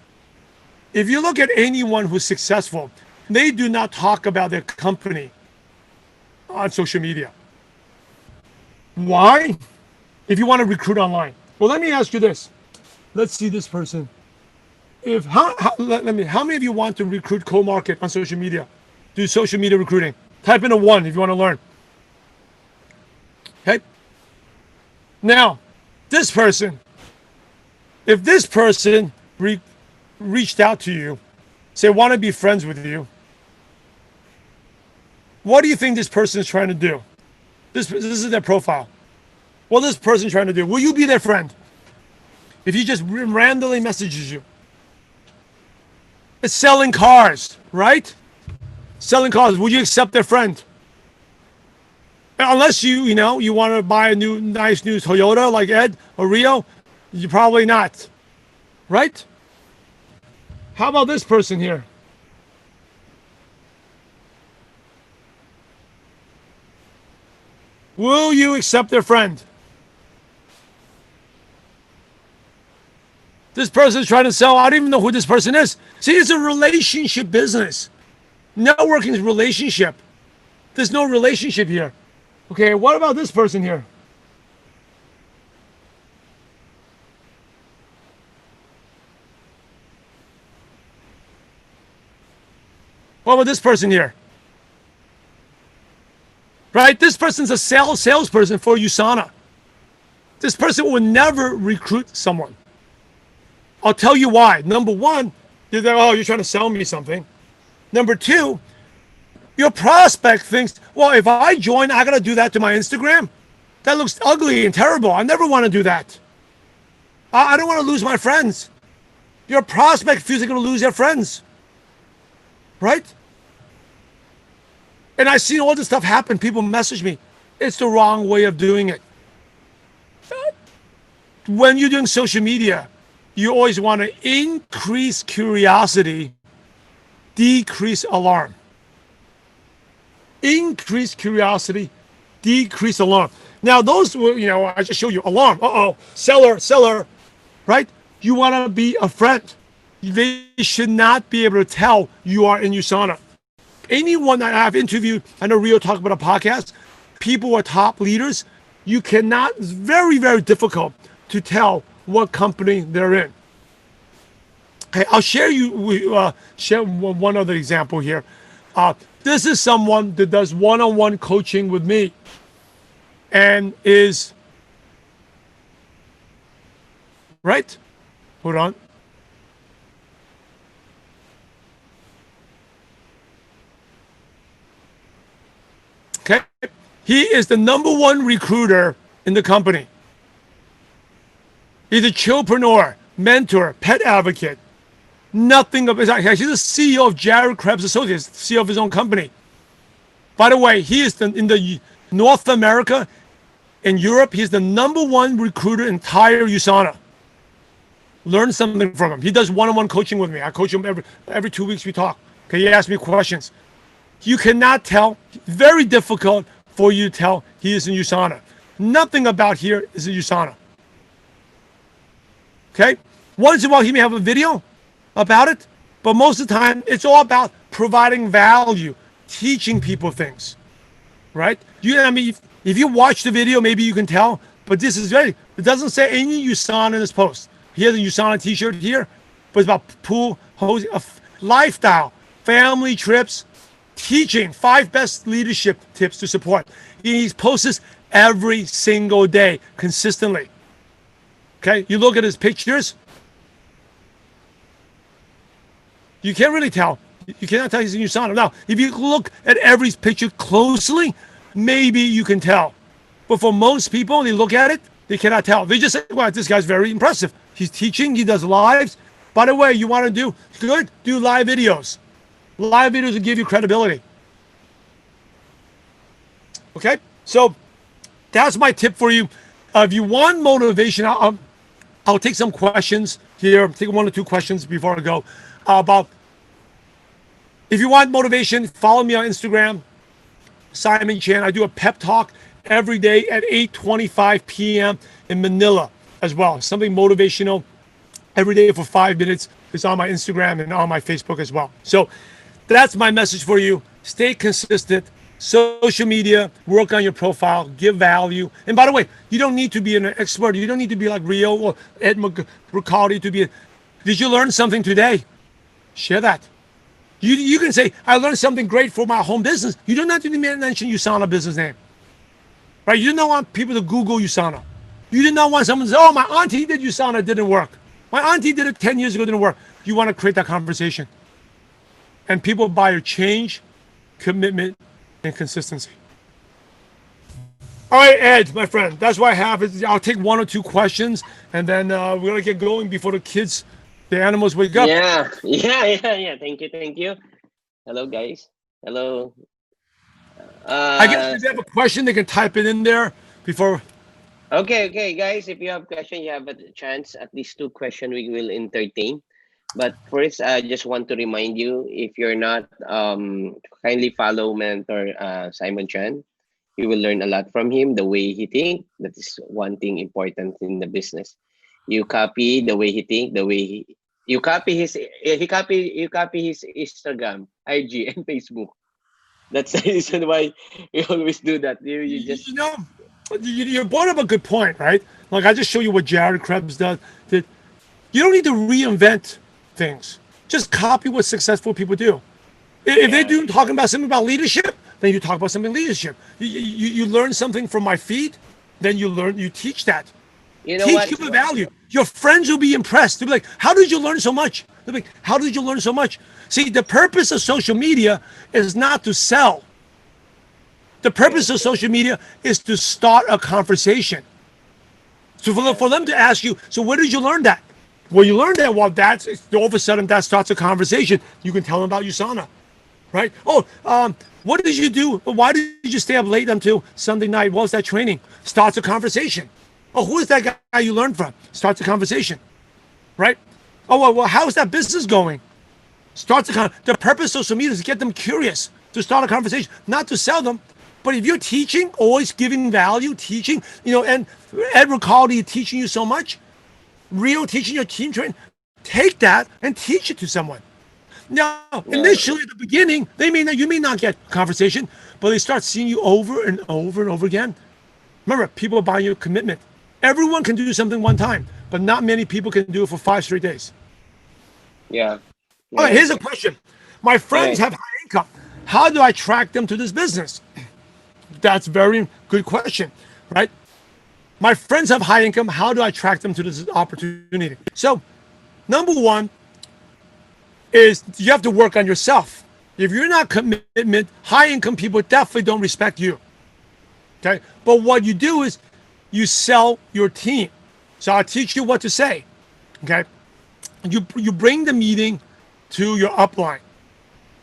Speaker 3: If you look at anyone who's successful, they do not talk about their company on social media. Why? If you want to recruit online. Well, let me ask you this. Let's see this person. How many of you want to recruit co-market on social media? Do social media recruiting. Type in a 1 if you want to learn. Okay? Now, this person, if this person reached out to you, say, want to be friends with you, what do you think this person is trying to do? This is their profile. What is this person trying to do? Will you be their friend? If he just randomly messages you. It's selling cars, right? Selling cars. Would you accept their friend? Unless you want to buy a nice new Toyota like Ed or Rio, you probably not. Right? How about this person here? Will you accept their friend? This person is trying to sell. I don't even know who this person is. See, it's a relationship business. Networking is relationship. There's no relationship here. Okay, what about this person here? What about this person here? Right? This person's a salesperson for USANA. This person will never recruit someone. I'll tell you why. Number one, you're trying to sell me something. Number two, your prospect thinks, well, if I join, I got to do that to my Instagram. That looks ugly and terrible. I never want to do that. I don't want to lose my friends. Your prospect feels they're going to lose their friends. Right? And I see all this stuff happen. People message me. It's the wrong way of doing it. When you're doing social media, you always want to increase curiosity, decrease alarm. Increase curiosity, decrease alarm. Now, those were, I just showed you alarm. Seller, right? You want to be a friend. They should not be able to tell you are in USANA. Anyone that I've interviewed, I know Rio talked about a podcast, people who are top leaders, you cannot, it's very, very difficult to tell what company they're in. Okay, I'll share one other example here. This is someone that does one-on-one coaching with me and is, right? Hold on. Okay. He is the #1 recruiter in the company. He's a chillpreneur, mentor, pet advocate. Nothing of his. He's the CEO of Jared Krebs Associates, CEO of his own company. By the way, he is in the North America and Europe. He's the #1 recruiter in entire USANA. Learn something from him. He does one-on-one coaching with me. I coach him every 2 weeks. We talk. Okay, he asks me questions. You cannot tell. Very difficult for you to tell he is in USANA. Nothing about here is in USANA. Okay? Once in a while, he may have a video about it, but most of the time, it's all about providing value, teaching people things, right? If you watch the video, maybe you can tell, but this is it doesn't say any USANA in this post. He has a USANA t-shirt here, but it's about pool, hosting, lifestyle, family trips, teaching 5 best leadership tips to support. He posts this every single day, consistently. Okay, you look at his pictures, you can't really tell. You cannot tell he's in USANA. Now, if you look at every picture closely, maybe you can tell. But for most people, they look at it, they cannot tell. They just say, wow, this guy's very impressive. He's teaching, he does lives. By the way, you want to do good? Do live videos. Live videos will give you credibility. Okay? So that's my tip for you. If you want motivation, I'll take some questions here. Take 1 or 2 questions before I go. About if you want motivation, follow me on Instagram, Simon Chan. I do a pep talk every day at 8:25 p.m. in Manila as well. Something motivational every day for 5 minutes. It's on my Instagram and on my Facebook as well. So that's my message for you. Stay consistent. Social media, work on your profile, give value. And by the way, you don't need to be an expert. You don't need to be like Rio or Ed Riccardi to be. Did you learn something today? Share that. You can say, I learned something great for my home business. You don't have to mention USANA business name. Right? You don't want people to Google USANA. You did not want someone to say, oh, my auntie did USANA, it didn't work. My auntie did it 10 years ago, it didn't work. You want to create that conversation. And people buy your change, commitment, and consistency. All right, Ed, my friend, that's what I have. I'll take 1 or 2 questions, and then we're going to get going before the animals wake up.
Speaker 2: Yeah. Thank you. Hello, guys. Hello.
Speaker 3: I guess if they have a question, they can type it in there before.
Speaker 2: Okay, guys. If you have questions, you have a chance. At least 2 questions we will entertain. But first, I just want to remind you, if you're not, kindly follow mentor Simon Chan. You will learn a lot from him. The way he thinks, that is one thing important in the business. You copy the way he thinks, you copy his Instagram, IG, and Facebook. That's the reason why we always do that.
Speaker 3: You brought up a good point, right? Like I just show you what Jared Krebs does. That you don't need to reinvent things. Just copy what successful people do. If they do talking about something about leadership, then you talk about something leadership. You learn something from my feed, then you teach that.
Speaker 2: You know
Speaker 3: teach
Speaker 2: what?
Speaker 3: people value. Your friends will be impressed. They'll be like, how did you learn so much? They'll be like, how did you learn so much? See, the purpose of social media is not to sell. The purpose of social media is to start a conversation. So for them to ask you, so where did you learn that? Well, you learned that, well, all of a sudden that starts a conversation. You can tell them about USANA, right? Oh, What did you do? Why did you stay up late until Sunday night? What was that training? Starts a conversation. Oh, who is that guy you learned from? Starts a conversation, right? Oh, well, how's that business going? The purpose of social media is to get them curious, to start a conversation, not to sell them. But if you're teaching, always giving value, teaching, and Ed Ricaldi teaching you so much, Rio teaching your team training, take that and teach it to someone. Now, initially at the beginning, you may not get conversation, but they start seeing you over and over and over again. Remember, people are buying you a commitment. Everyone can do something one time, but not many people can do it for 5 straight days.
Speaker 2: Yeah.
Speaker 3: All right, here's a question. My friends have high income. How do I track them to this business? That's a very good question, right? My friends have high income. How do I track them to this opportunity? So, number one is you have to work on yourself. If you're not commitment, high income people definitely don't respect you. Okay, but what you do is you sell your team. So I'll teach you what to say. Okay, you bring the meeting to your upline,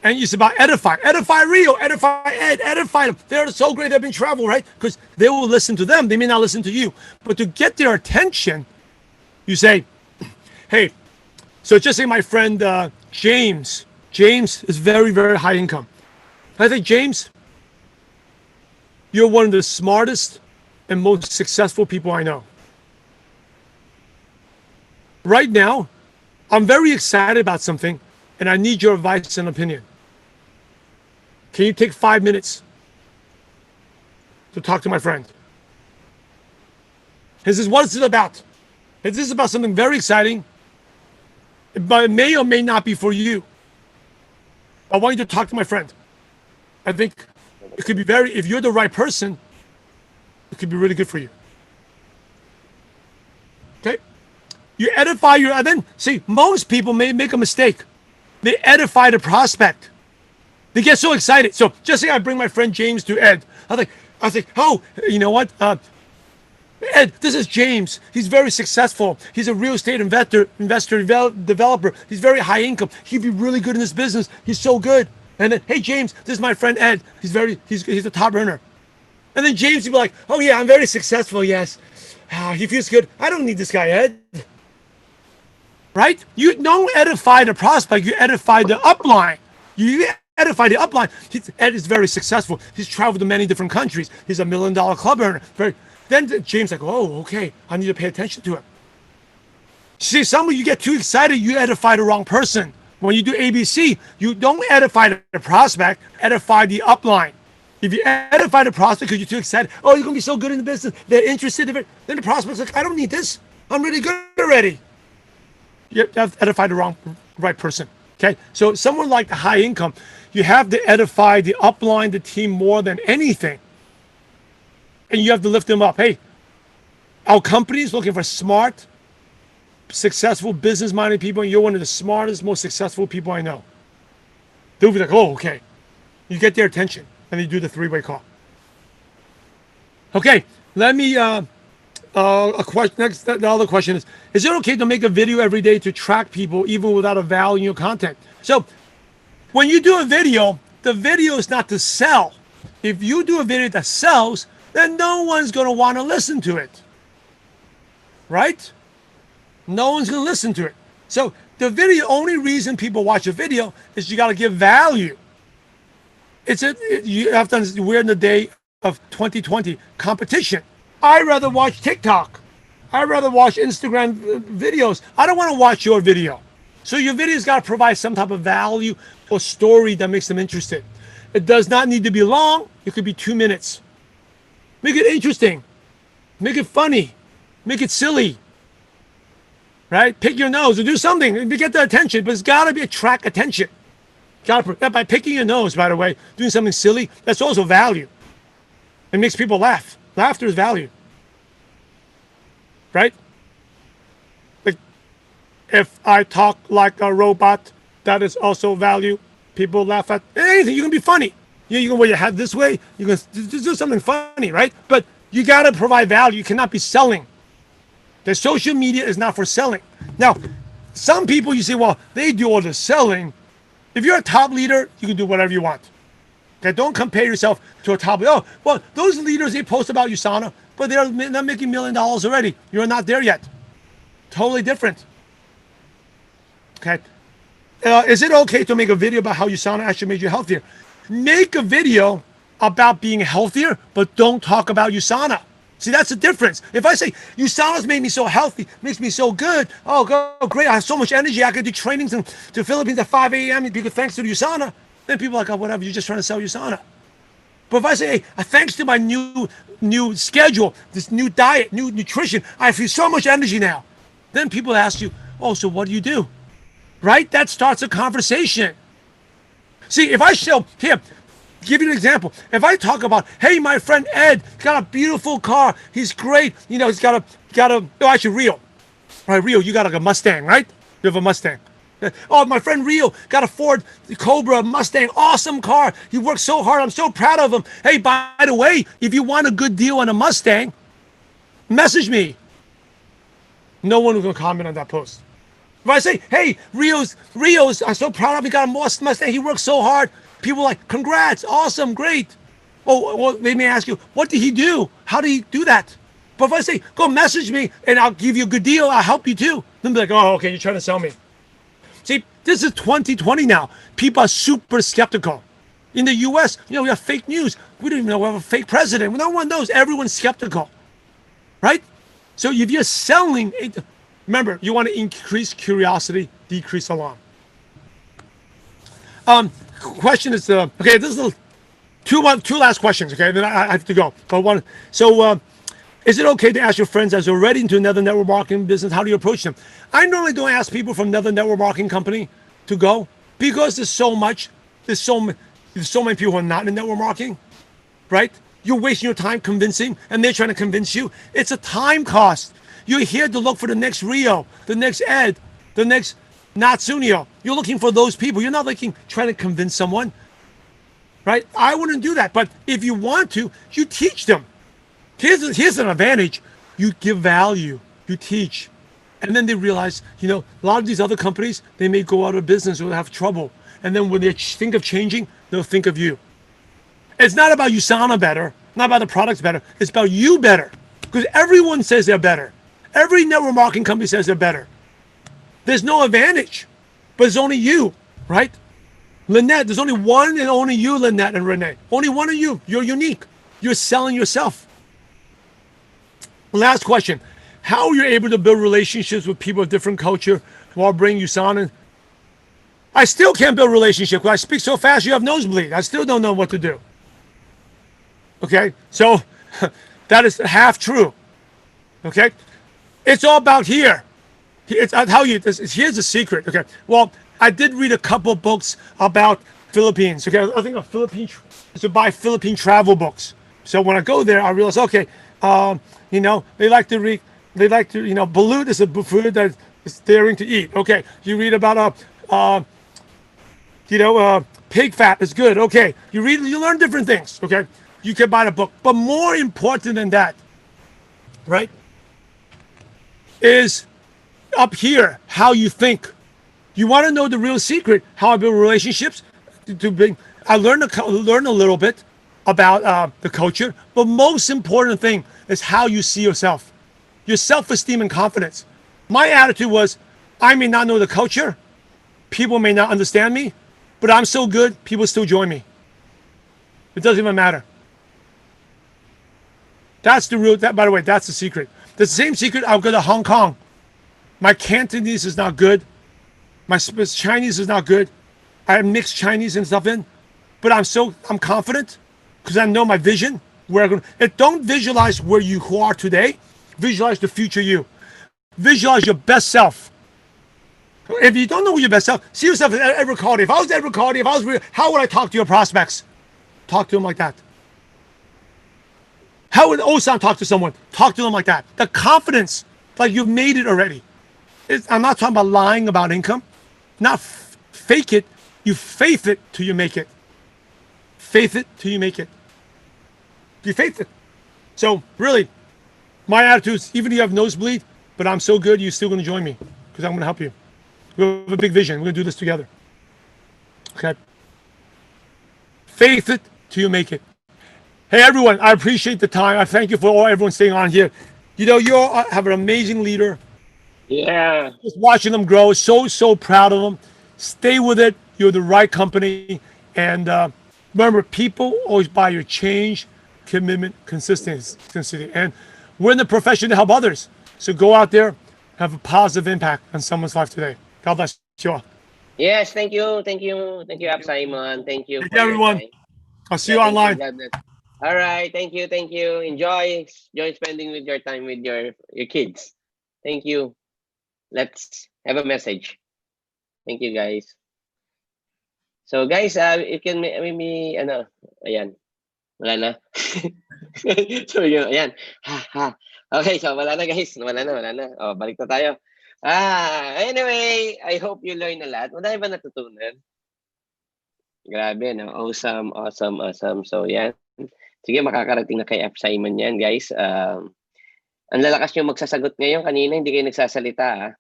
Speaker 3: and it's about edify Rio, edify Ed, edify them. They're so great. They've been travel, right? Because they will listen to them. They may not listen to you, but to get their attention, you say, "Hey." So just say my friend James. James is very, very high income. I think, James, you're one of the smartest and most successful people I know. Right now, I'm very excited about something, and I need your advice and opinion. Can you take 5 minutes to talk to my friend? He says, what is it about? This is about something very exciting, but it may or may not be for you. I want you to talk to my friend. I think it could be if you're the right person, it could be really good for you. Okay? You edify and then, see, most people may make a mistake. They edify the prospect. They get so excited. So just say I bring my friend James to Ed. I think, oh, you know what? Ed, this is James. He's very successful. He's a real estate investor, developer. He's very high income. He'd be really good in this business. He's so good. And then, hey, James, this is my friend Ed. He's a top earner. And then James would be like, oh yeah, I'm very successful. Yes. He feels good. I don't need this guy, Ed. Right? You don't edify the prospect. You edify the upline. You edify the upline. Ed is very successful. He's traveled to many different countries. He's $1 million club earner. Then James like, oh, okay, I need to pay attention to him. See, some of you get too excited, you edify the wrong person. When you do ABC, you don't edify the prospect, edify the upline. If you edify the prospect because you're too excited, oh, you're going to be so good in the business, they're interested in it, then the prospect's like, I don't need this. I'm really good already. You have to edify the right person, okay? So someone like the high income, you have to edify the upline, the team more than anything. And you have to lift them up. Hey, our company is looking for smart, successful, business-minded people, and you're one of the smartest, most successful people I know. They'll be like, oh, okay. You get their attention, and you do the 3-way call. Okay, let me, the other question is it okay to make a video every day to track people even without a value in your content? So, when you do a video, the video is not to sell. If you do a video that sells, then no one's going to want to listen to it. Right? No one's going to listen to it. So the only reason people watch a video is you got to give value. You have to understand, we're in the day of 2020 competition. I rather watch TikTok. I rather watch Instagram videos. I don't want to watch your video. So your video's got to provide some type of value or story that makes them interested. It does not need to be long. It could be 2 minutes. Make it interesting. Make it funny. Make it silly. Right? Pick your nose or do something to get the attention, but it's got to be attract attention. By picking your nose, by the way, doing something silly, that's also value. It makes people laugh. Laughter is value. Right? Like, if I talk like a robot, that is also value. People laugh at anything. You can be funny. You can wear your hat this way. You can just do something funny, right? But you got to provide value. You cannot be selling. The social media is not for selling. Now, some people you say, well, they do all the selling. If you're a top leader, you can do whatever you want. Okay, don't compare yourself to a top. Oh, well, those leaders, they post about USANA, but they're not making $1 million already. You're not there yet. Totally different. Okay. Is it okay to make a video about how USANA actually made you healthier? Make a video about being healthier, but don't talk about USANA. See, that's the difference. If I say, USANA's made me so healthy, makes me so good, oh, great, I have so much energy, I can do trainings in the Philippines at 5 a.m. because thanks to USANA, then people are like, oh, whatever, you're just trying to sell USANA. But if I say, hey, thanks to my new schedule, this new diet, new nutrition, I feel so much energy now. Then people ask you, oh, so what do you do? Right? That starts a conversation. See, if I show, here, give you an example. If I talk about, hey, my friend Ed got a beautiful car. He's great. You know, he's got a, oh, actually, Rio. All right, Rio, you got like a Mustang, right? You have a Mustang. Oh, my friend Rio got a Ford Cobra Mustang. Awesome car. He worked so hard. I'm so proud of him. Hey, by the way, if you want a good deal on a Mustang, message me. No one is going to comment on that post. If I say, hey, Rio's, I'm so proud of him. He got a Mustang. He worked so hard. People are like, congrats, awesome, great. Oh, well, they may ask you, what did he do? How did he do that? But if I say, go message me and I'll give you a good deal, I'll help you too. Then they're like, oh, okay, you're trying to sell me. See, this is 2020 now. People are super skeptical. In the US, you know, we have fake news. We don't even know we have a fake president. No one knows. Everyone's skeptical, right? So if you're selling, remember, you want to increase curiosity, decrease alarm. Question is, okay, this is two last questions, okay, then I have to go. But one, so is it okay to ask your friends that's already into another network marketing business, how do you approach them? I normally don't ask people from another network marketing company to go because there's so many people who are not in network marketing, right? You're wasting your time convincing, and they're trying to convince you. It's a time cost. You're here to look for the next Rio, the next Ed, the next Natsunio. You're looking for those people. You're not trying to convince someone, right? I wouldn't do that. But if you want to, you teach them. Here's an advantage. You give value. You teach. And then they realize, you know, a lot of these other companies, they may go out of business or have trouble. And then when they think of changing, they'll think of you. It's not about USANA better, not about the products better. It's about you better. Because everyone says they're better. Every network marketing company says they're better. There's no advantage, but it's only you, right? Lynette, there's only one and only you, Lynette and Renee. Only one of you. You're unique. You're selling yourself. Last question. How are you able to build relationships with people of different culture while bringing USANA? I still can't build relationships because I speak so fast you have nosebleed. I still don't know what to do. Okay? So that is half true. Okay? It's all about here. I'll tell you, here's the secret. Okay? Well, I did read a couple books about Philippines. Okay? I think to buy Philippine travel books. So when I go there, I realize, okay, you know, they like to, you know, balut is a food that is daring to eat. Okay. You read about pig fat is good. Okay. You learn different things. Okay. You can buy the book. But more important than that, right, is up here, how you think. You want to know the real secret, how I build relationships. I learned a little bit about the culture, but most important thing is how you see yourself, your self-esteem and confidence. My attitude was, I may not know the culture, people may not understand me, but I'm so good, people still join me. It doesn't even matter. That's the root. By the way, that's the secret. The same secret, I'll go to Hong Kong. My Cantonese is not good. My Chinese is not good. I have mixed Chinese and stuff in, but I'm confident because I know my vision. Don't visualize where you are today. Visualize the future you. Visualize your best self. If you don't know your best self, see yourself as Edward Carty. If I was Edward Carty, how would I talk to your prospects? Talk to them like that. How would Osan talk to someone? Talk to them like that. The confidence, like you've made it already. I'm not talking about lying about income. Not fake it. You faith it till you make it. Faith it till you make it. You faith it. So really, my attitude is, even if you have nosebleed, but I'm so good, you're still going to join me because I'm going to help you. We have a big vision. We're going to do this together. Okay. Faith it till you make it. Hey, everyone, I appreciate the time. I thank you for everyone staying on here. You know, you all have an amazing leader.
Speaker 2: Yeah.
Speaker 3: Just watching them grow, so proud of them. Stay with it. You're the right company. And remember, people always buy your change, commitment, consistency. And we're in the profession to help others. So go out there, have a positive impact on someone's life today. God bless you all.
Speaker 2: Yes, thank you. Thank you. Thank you, Up Simon. Thank you
Speaker 3: Thank
Speaker 2: for
Speaker 3: you,
Speaker 2: your
Speaker 3: everyone.
Speaker 2: time.
Speaker 3: I'll see
Speaker 2: Yeah,
Speaker 3: you
Speaker 2: thank you.
Speaker 3: online.
Speaker 2: God bless. All right. Thank you. Thank you. Enjoy spending with your time with your kids. Thank you. Let's have a message. Thank you, guys. So, guys, you can maybe, ayan, wala na. So, yun, ayan. Ha, ha. Okay, so wala na, guys. Wala na. Oh, balik na tayo. Anyway, I hope you learn a lot. Madami ba natutunan? Grabe, no? Awesome. So, yan. Sige, makakarating na kay F. Simon yan, guys. Ang lalakas nyo magsasagot ngayon. Kanina, hindi kayo nagsasalita, ah.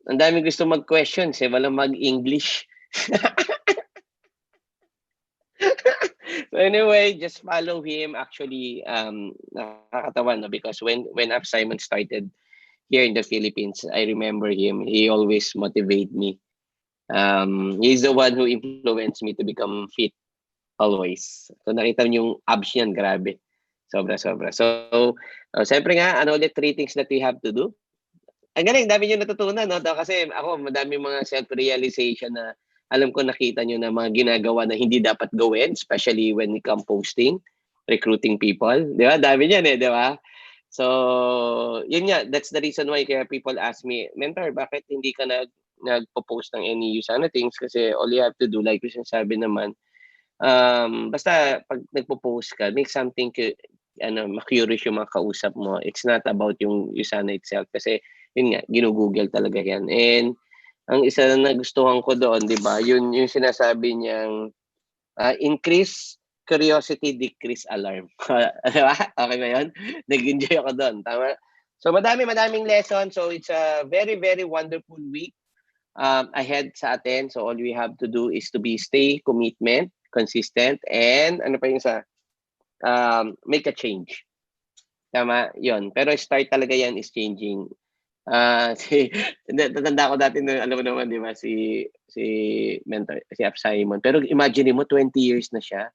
Speaker 2: Ang dami gusto mag-questions, eh. Walang mag-English. So anyway, just follow him. Actually, nakakatawa, no? Because when Up Simon started here in the Philippines, I remember him. He always motivate me. He's the one who influenced me to become fit always. So nakita niyo yung abs niyan, grabe. Sobra. So, siyempre nga, ano ulit 3 things that we have to do? Ang galing, dami niyo natutunan, no? Kasi ako, madami mga self-realization na alam ko nakita niyo na mga ginagawa na hindi dapat gawin, especially when it comes posting, recruiting people. Di ba? Dami niyan eh, di ba? So, yun nga, that's the reason why kaya people ask me, Mentor, bakit hindi ka nagpo-post ng any Usana things? Kasi all you have to do, like yung sabi naman, basta pag nagpo-post ka, make something ma-curious yung mga kausap mo. It's not about yung Usana itself kasi yun nga, ginugoogle talaga yan. And ang isa na nagustuhan ko doon, di ba, yun yung sinasabi niyang increase curiosity, decrease alarm. Diba? Okay ba yun? Nag-enjoy ako doon. Tama? So madaming lesson. So it's a very, very wonderful week ahead sa atin. So all we have to do is to stay commitment, consistent, and ano pa yung make a change. Tama? Yun. Pero start talaga yan is changing. Tatanda ko dati na, alam mo naman, di ba, si Mentor, si Up Simon. Pero imagine mo, 20 years na siya.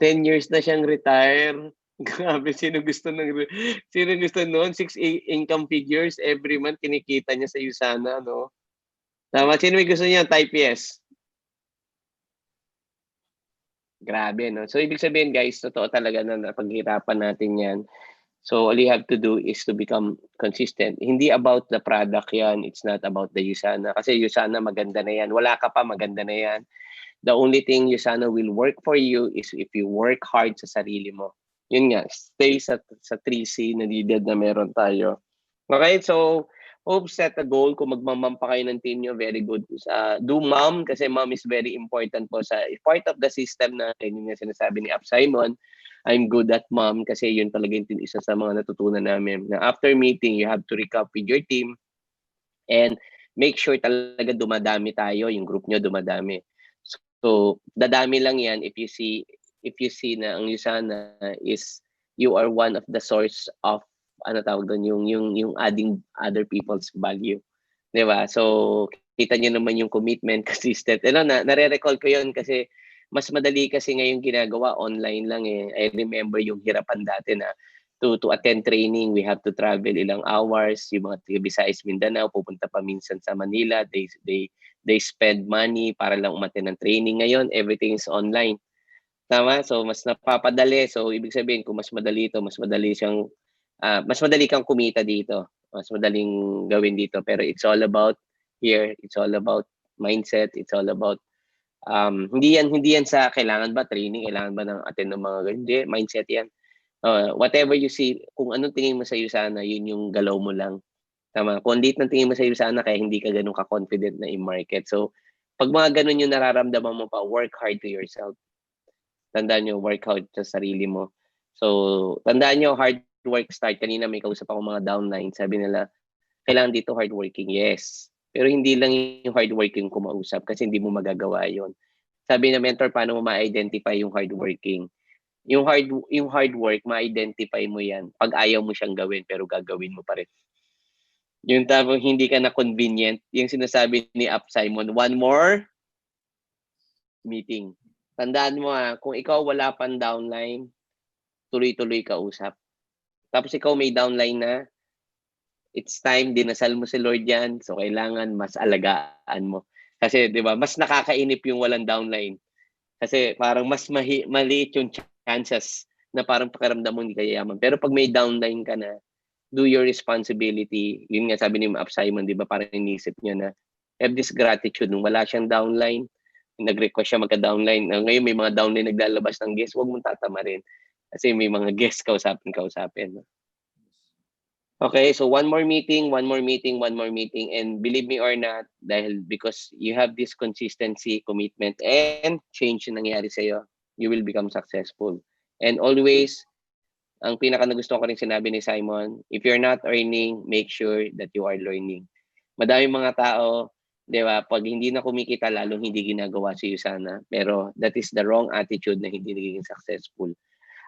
Speaker 2: 10 years na siyang retire. Grabe, sino gusto noon? 6 income figures every month kinikita niya sa Usana, no? Tama, sino may gusto niya? Type yes. Grabe, no? So, ibig sabihin, guys, totoo talaga na napaghirapan natin yan. So, all you have to do is to become consistent. Hindi about the product yan. It's not about the Usana. Kasi Usana, maganda na yan. Wala ka pa, maganda na yan. The only thing Usana will work for you is if you work hard sa sarili mo. Yun nga, stay sa 3C na needed na meron tayo. Okay, so hope set a goal. Kung magmamam pa kayo ng team nyo, very good. Do mom, kasi mom is very important po sa part of the system natin. Yun yung sinasabi ni Up Simon. I'm good at mom kasi yun talaga yung isa sa mga natutunan namin. Na after meeting, you have to recap with your team and make sure talaga dumadami tayo, yung group nyo dumadami. So, dadami lang yan if you see na ang Usana is you are one of the source of yung adding other people's value. 'Di ba? So, kita niyo naman yung commitment, consistent. Nare-recall ko 'yon kasi mas madali kasi ngayon ginagawa online lang eh. I remember yung hirapan dati na to attend training, we have to travel ilang hours. Yung mga taga Visayas, Mindanao, pupunta pa minsan sa Manila. They spend money para lang umattend ng training. Ngayon, everything is online. Tama? So, mas napapadali. So, ibig sabihin, kung mas madali ito, mas madali kang kumita dito. Mas madaling gawin dito. Pero it's all about here. It's all about mindset. It's all about hindi yan sa kailangan ba training, kailangan ba ng attend ng mga ganyan. Hindi, mindset yan. Whatever you see, kung anong tingin mo sa Usana, yun yung galaw mo lang. Tama. Kung liit ng tingin mo sa Usana, kaya hindi ka ganun ka-confident na i-market. So, pag mga ganun yung nararamdaman mo pa, work hard to yourself. Tandaan nyo, work hard sa sarili mo. So, tandaan nyo, hard work start. Kanina may kausap ako mga downline. Sabi nila, kailangan dito hardworking. Yes. Pero hindi lang yung hardworking kumausap kasi hindi mo magagawa yon. Sabi na mentor, paano mo ma-identify yung hardworking? Yung hard work, ma-identify mo yan pag ayaw mo siyang gawin pero gagawin mo pa rin. Yung tapos hindi ka na convenient, yung sinasabi ni Up Simon, one more meeting. Tandaan mo kung ikaw wala pang downline, tuloy-tuloy ka usap. Tapos ikaw may downline na, it's time, dinasal mo si Lord yan, so kailangan mas alagaan mo. Kasi 'di ba, mas nakakainip yung walang downline. Kasi parang mas maliit yung chances na parang pakiramdam mo hindi ka yayaman. Pero pag may downline ka na, do your responsibility. Yun nga sabi ni Up Simon, di ba, parang inisip niya na have this gratitude. Nung wala siyang downline, nag-request siya magka-downline. Ngayon may mga downline naglalabas ng guest, huwag mong tatamarin. Kasi may mga guest kausapin. Okay, so one more meeting, and believe me or not, because you have this consistency, commitment, and change na nangyari sa'yo, you will become successful. And always, ang pinaka nagustuhan ko rin sinabi ni Simon, if you're not earning, make sure that you are learning. Madaming mga tao, di ba, pag hindi na kumikita, lalong hindi ginagawa si Usana. Pero that is the wrong attitude na hindi nagiging successful.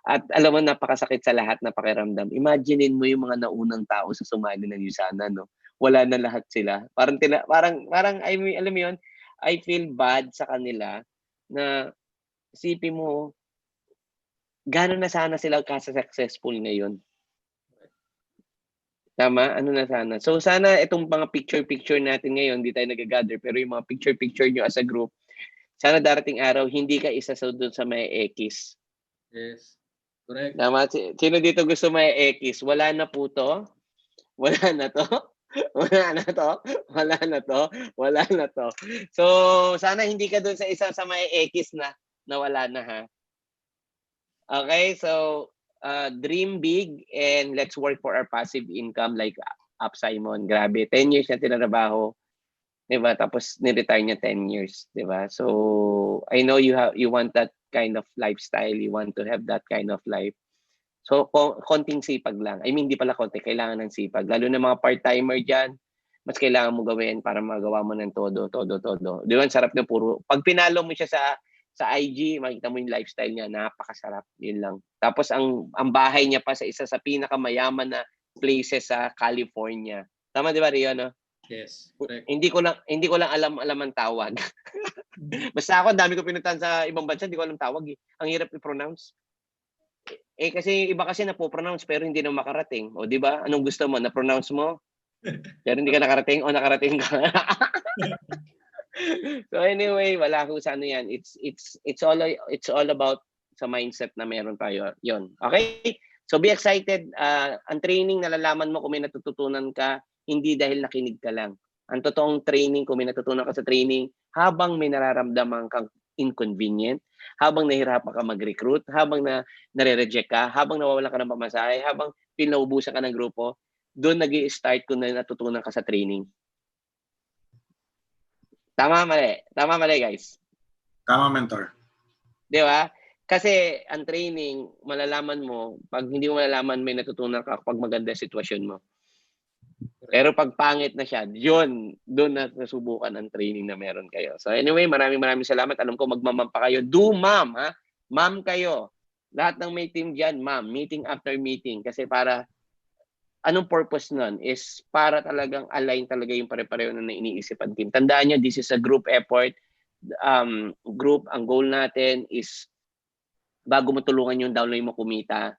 Speaker 2: At alam mo, napakasakit sa lahat na pakiramdam. Imaginein mo yung mga naunang tao sa sumali ng Usana, no? Wala na lahat sila. Parang alam mo yun, I feel bad sa kanila na isipin mo, gano'n na sana sila successful ngayon. Tama? Ano na sana? So sana itong mga picture natin ngayon, hindi tayo nag-gather, pero yung mga picture nyo as a group, sana darating araw, hindi ka isa sa doon sa may X.
Speaker 1: Yes. Correct.
Speaker 2: Tama? Sino dito gusto may X? Wala na po to? Wala na to? Wala na to? Wala na to? Wala na to? So, sana hindi ka doon sa isa sa may X na wala na, ha? Okay, so dream big and let's work for our passive income like Up Simon. Grabe, 10 years na tinrabaho. 'Di ba? Tapos ni-retire niya 10 years, 'di ba? So, I know you want that kind of lifestyle, you want to have that kind of life. So, konting sipag lang. I mean, hindi pala konti, kailangan ng sipag. Lalo na mga part-timer diyan, mas kailangan mo gawin para magawa mo ng todo. 'Di ba? Sarap na puro. Pag pinalo mo siya sa IG, makita mo yung lifestyle niya, napakasarap. Yun lang. Tapos ang bahay niya pa sa isa sa pinakamayaman na places sa California. Tama 'di ba, Rio, no?
Speaker 1: Yes, correct.
Speaker 2: Hindi ko lang alam ang tawag. Basta ako, dami ko pinuntahan sa ibang bansa, hindi ko alam tawag eh. Ang hirap i-pronounce. Kasi iba kasi napo-pronounce pero hindi na makarating. O 'di ba? Anong gusto mo? Na-pronounce mo? Pero hindi ka nakarating o nakarating ka? So anyway, wala ko sa ano yan. It's all about sa mindset na meron tayo. Yon. Okay? So be excited. Ang training, nalalaman mo kung may natututunan ka, hindi dahil nakinig ka lang. Ang totoong training, kung may natutunan ka sa training, habang may nararamdaman kang inconvenient, habang nahihirapan ka mag-recruit, habang nare-reject ka, habang nawawalan ka ng pamasahe, habang pinaubusan ka ng grupo, doon nag-i-start kung na natutunan ka sa training. Tama, mali, guys.
Speaker 4: Tama, mentor.
Speaker 2: Di ba? Kasi ang training, malalaman mo, pag hindi mo malalaman, may natutunan ka kapag maganda sitwasyon mo. Pero pag pangit na siya, doon na nasubukan ang training na meron kayo. So anyway, maraming salamat. Alam ko magmamam pa kayo. Do ma'am, ha? Ma'am kayo. Lahat ng may team dyan, ma'am. Meeting after meeting. Kasi para, anong purpose nun? Is para talagang align talaga yung pare-pareho na iniisip ang team. Tandaan nyo, this is a group effort. Group, ang goal natin is bago mo tulungan yung downline mo kumita,